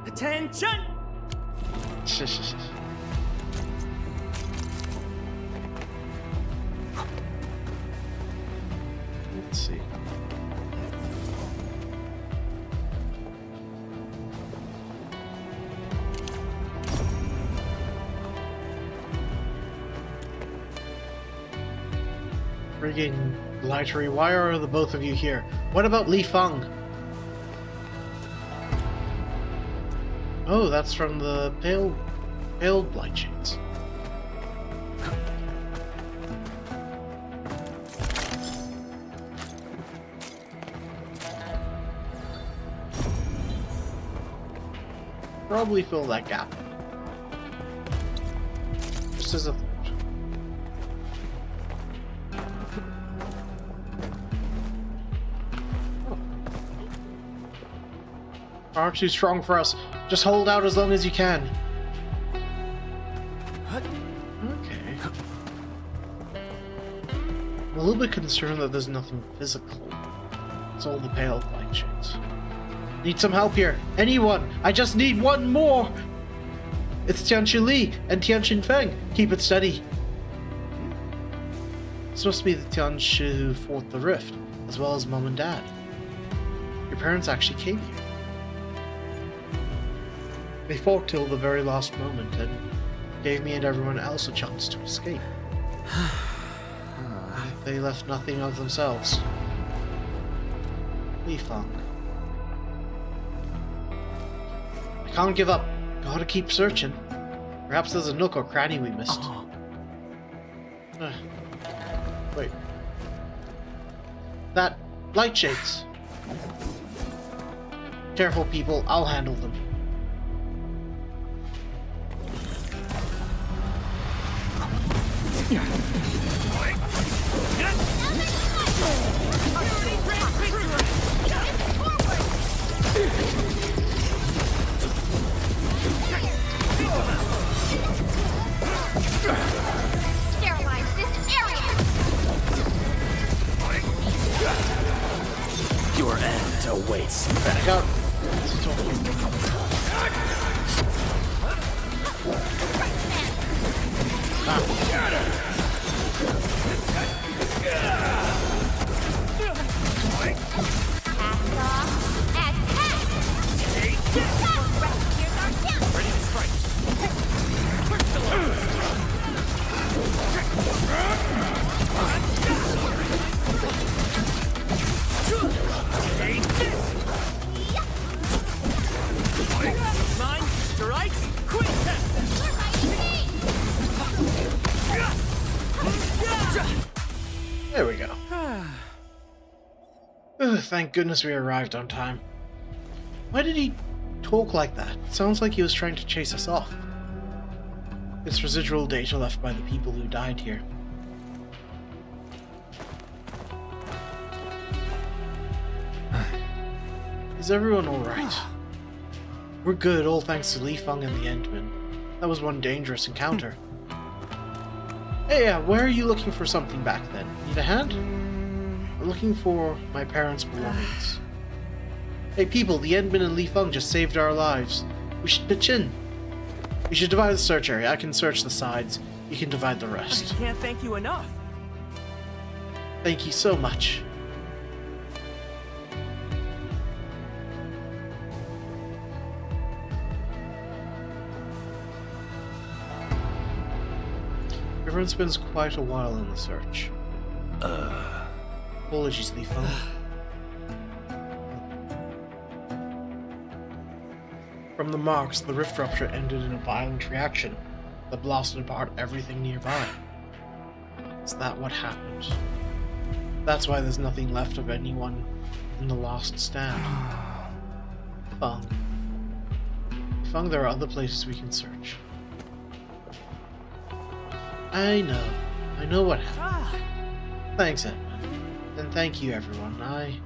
Attention! Let's see. Friggin' Lightery, why are the both of you here? What about Li Fang? Oh, that's from the pale blight shades. Probably fill that gap. Just as a thought. Aren't too strong for us. Just hold out as long as you can. Okay. I'm a little bit concerned that there's nothing physical. It's all the pale light shades. Need some help here. Anyone! I just need one more! It's Tianqi Li and Tianqi Feng. Keep it steady. It's supposed to be the Tianqi who fought the rift, as well as Mom and Dad. Your parents actually came here. They fought till the very last moment and gave me and everyone else a chance to escape. They left nothing of themselves. Li Fang. I can't give up. Gotta keep searching. Perhaps there's a nook or cranny we missed. Wait. That light shades. Careful, people. I'll handle them. Sterilize this area! Your end awaits. Back out. There we go. Ugh, thank goodness we arrived on time. Why did he talk like that? Sounds like he was trying to chase us off. It's residual data left by the people who died here. Is everyone alright? We're good, all thanks to Li Feng and the Endman. That was one dangerous encounter. Hey, yeah, where are you looking for something back then? Need a hand? I'm looking for my parents' belongings. Hey people, the Endman and Li Feng just saved our lives. We should pitch in. We should divide the search area. I can search the sides. You can divide the rest. I can't thank you enough. Thank you so much. Everyone spends quite a while in the search. Apologies, Li Feng. From the marks, the rift rupture ended in a violent reaction that blasted apart everything nearby. Is that what happened? That's why there's nothing left of anyone in the last stand. Feng. Feng, there are other places we can search. I know what happened. Thanks, Edmund. And thank you, everyone. I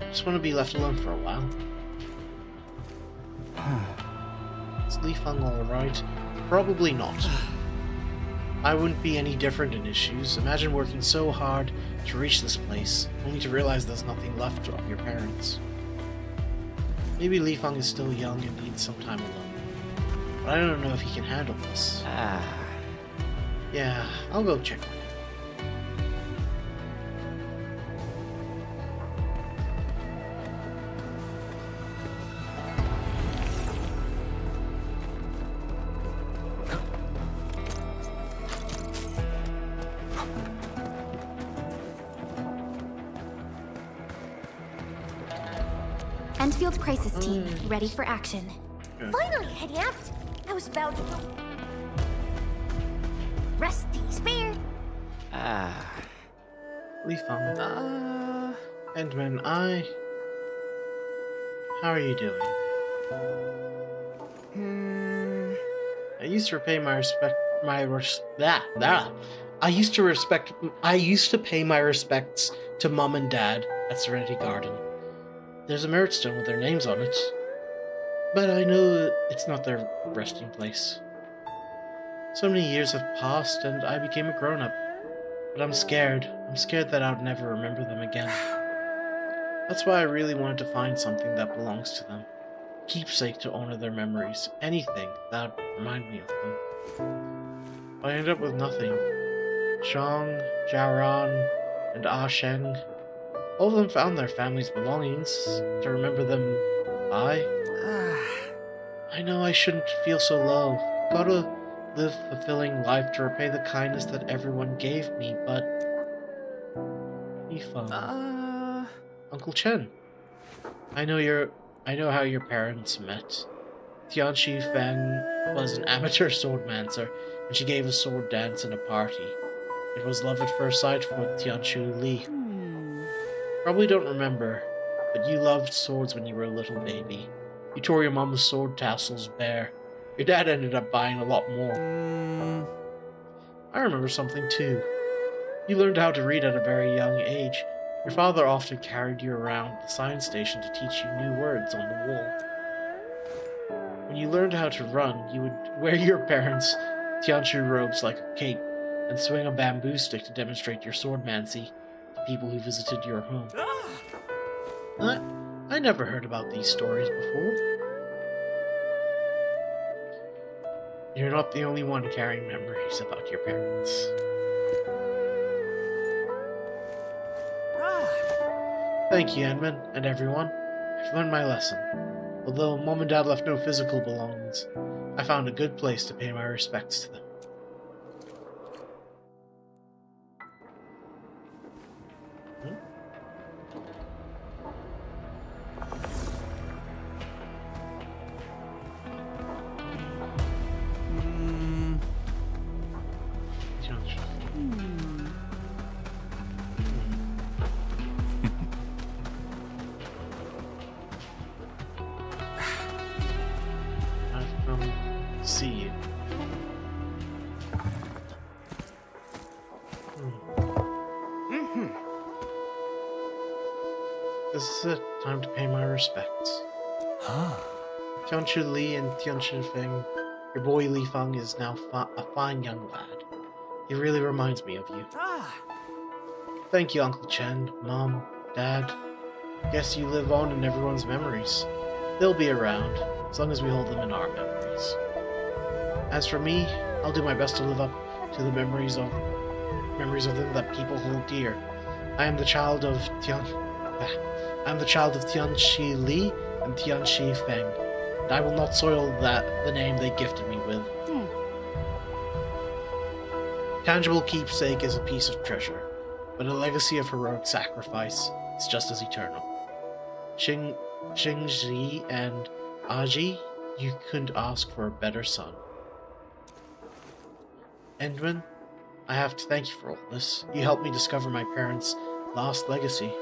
just want to be left alone for a while. Is Li Feng alright? Probably not. I wouldn't be any different in his shoes. Imagine working so hard to reach this place, only to realize there's nothing left of your parents. Maybe Li Feng is still young and needs some time alone. But I don't know if he can handle this. Yeah, I'll go check on him. Endfield crisis team, ready for action. Finally, Idiot! I was about to go. Rusty spear. Li Feng. Endman, how are you doing? I used to pay my pay my respects to Mom and Dad at Serenity Garden. There's a merit stone with their names on it, but I know it's not their resting place. So many years have passed, and I became a grown-up. But I'm scared. I'm scared that I'll never remember them again. That's why I really wanted to find something that belongs to them. Keepsake to honor their memories. Anything that would remind me of them. I ended up with nothing. Zhang, Jiaran, and Ah Sheng. All of them found their family's belongings. To remember them, I know I shouldn't feel so low. Gotta live a fulfilling life to repay the kindness that everyone gave me, but... Li Feng. Uncle Chen. I know how your parents met. Tianxi Feng was an amateur swordmancer, and she gave a sword dance in a party. It was love at first sight for Tianxu Li. Probably don't remember, but you loved swords when you were a little baby. You tore your mom's sword tassels bare. Your dad ended up buying a lot more. I remember something too. You learned how to read at a very young age. Your father often carried you around the science station to teach you new words on the wall. When you learned how to run, you would wear your parents' Tianchu robes like a cape and swing a bamboo stick to demonstrate your swordmancy to people who visited your home. I never heard about these stories before. You're not the only one carrying memories about your parents. Thank you, Edmund, and everyone. I've learned my lesson. Although Mom and Dad left no physical belongings, I found a good place to pay my respects to them. This is it. Time to pay my respects. Tianchi Li and Tianchi Feng, your boy Li Feng is now a fine young lad. He really reminds me of you. Thank you, Uncle Chen, Mom, Dad. Guess you live on in everyone's memories. They'll be around, as long as we hold them in our memories. As for me, I'll do my best to live up to the memories of them that people hold dear. I am the child of Tianchi Li and Tianchi Feng, and I will not soil the name they gifted me with. Tangible keepsake is a piece of treasure, but a legacy of heroic sacrifice is just as eternal. Xingji and Aji, you couldn't ask for a better son. Endwin, I have to thank you for all this. You helped me discover my parents' lost legacy.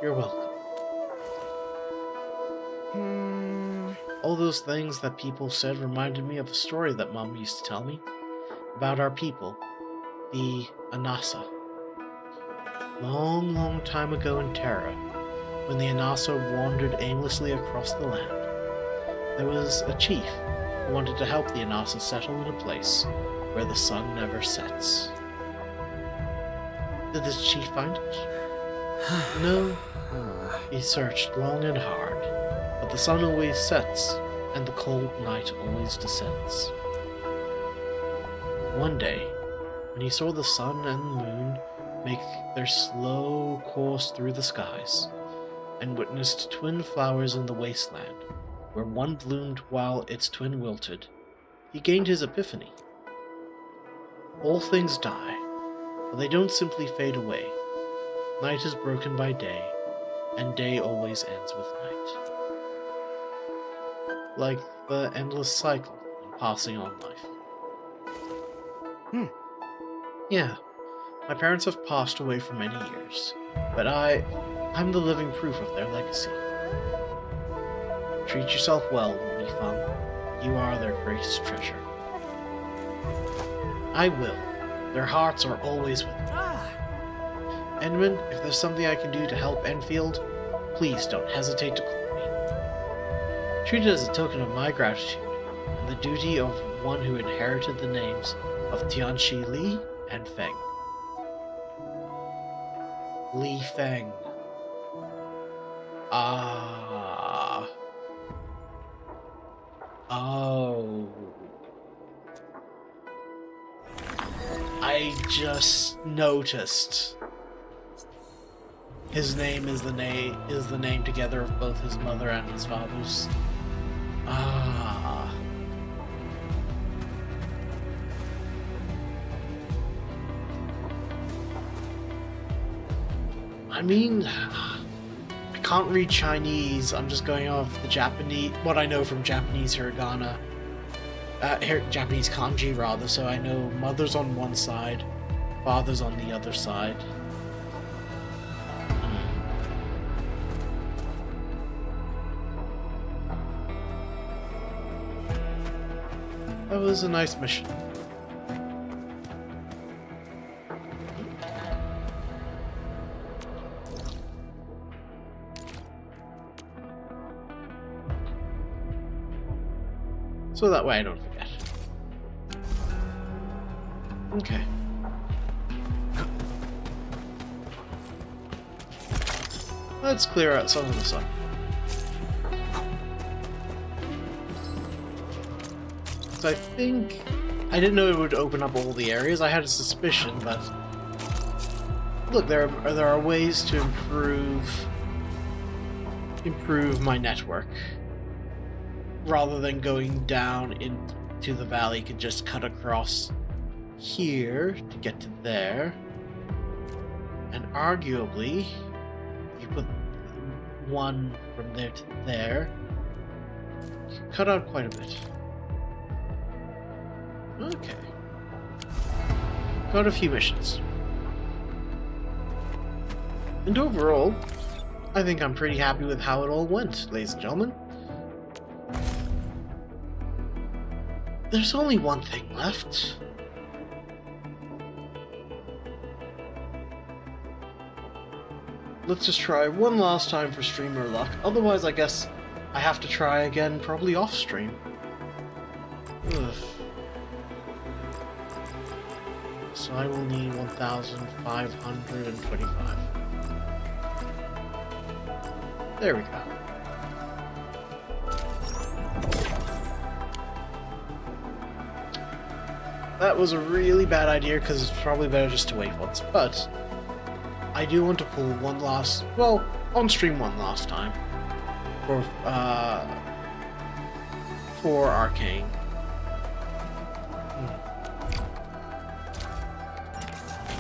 You're welcome. All those things that people said reminded me of a story that Mom used to tell me about our people, the Anasa. Long, long time ago in Terra, when the Anasa wandered aimlessly across the land, there was a chief who wanted to help the Anasa settle in a place where the sun never sets. Did this chief find it? No. He searched long and hard, but the sun always sets, and the cold night always descends. One day, when he saw the sun and the moon make their slow course through the skies, and witnessed twin flowers in the wasteland, where one bloomed while its twin wilted, he gained his epiphany. All things die, but they don't simply fade away. Night is broken by day, and day always ends with night. Like the endless cycle in passing on life. Yeah, my parents have passed away for many years, but I'm the living proof of their legacy. Treat yourself well, Li Feng. You are their greatest treasure. I will. Their hearts are always with me. Edmund, if there's something I can do to help Enfield, please don't hesitate to call me. Treat it as a token of my gratitude, and the duty of one who inherited the names of Tianchi Li and Feng. Li Feng. Ah. Oh. I just noticed. His name is the name together of both his mother and his father's. Ah. I mean, I can't read Chinese. I'm just going off the Japanese, what I know from Japanese hiragana. Japanese kanji, rather, so I know mother's on one side, father's on the other side. That was a nice mission. So that way I don't forget. Okay. Let's clear out some of the sun. So I think I didn't know it would open up all the areas. I had a suspicion, but look, there are ways to improve my network. Rather than going down into the valley, you could just cut across here to get to there. And arguably, if you put one from there to there, you can cut out quite a bit. Okay. Got a few missions. And overall, I think I'm pretty happy with how it all went, ladies and gentlemen. There's only one thing left. let's just try one last time for streamer luck. Otherwise, I guess I have to try again, probably off stream. Ugh. So I will need 1,525. There we go. That was a really bad idea because it's probably better just to wait once, but I do want to pull one last, well, on stream one last time for Arcane.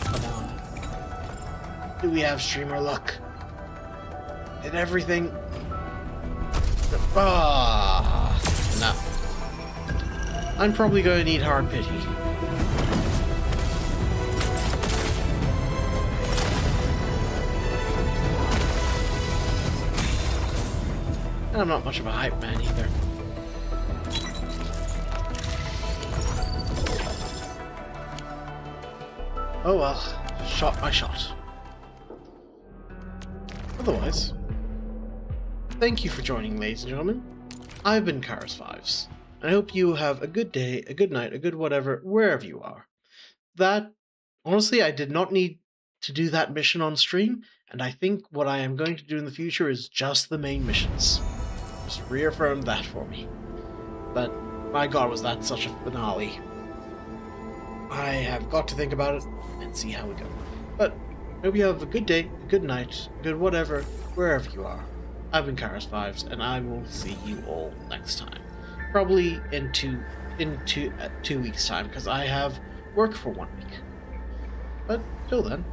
Come on. Do we have streamer luck? Did everything? Ah, no. I'm probably going to need hard pity. And I'm not much of a hype man either. Oh well, shot my shot. Otherwise, thank you for joining, ladies and gentlemen. I've been Karis5s, and I hope you have a good day, a good night, a good whatever, wherever you are. That, honestly, I did not need to do that mission on stream, and I think what I am going to do in the future is just the main missions. Just reaffirm that for me. But, my god, was that such a finale. I have got to think about it and see how we go. But, hope you have a good day, a good night, a good whatever, wherever you are. I've been Karis5s, and I will see you all next time. Probably in 2 weeks' time, because I have work for 1 week. But, till then,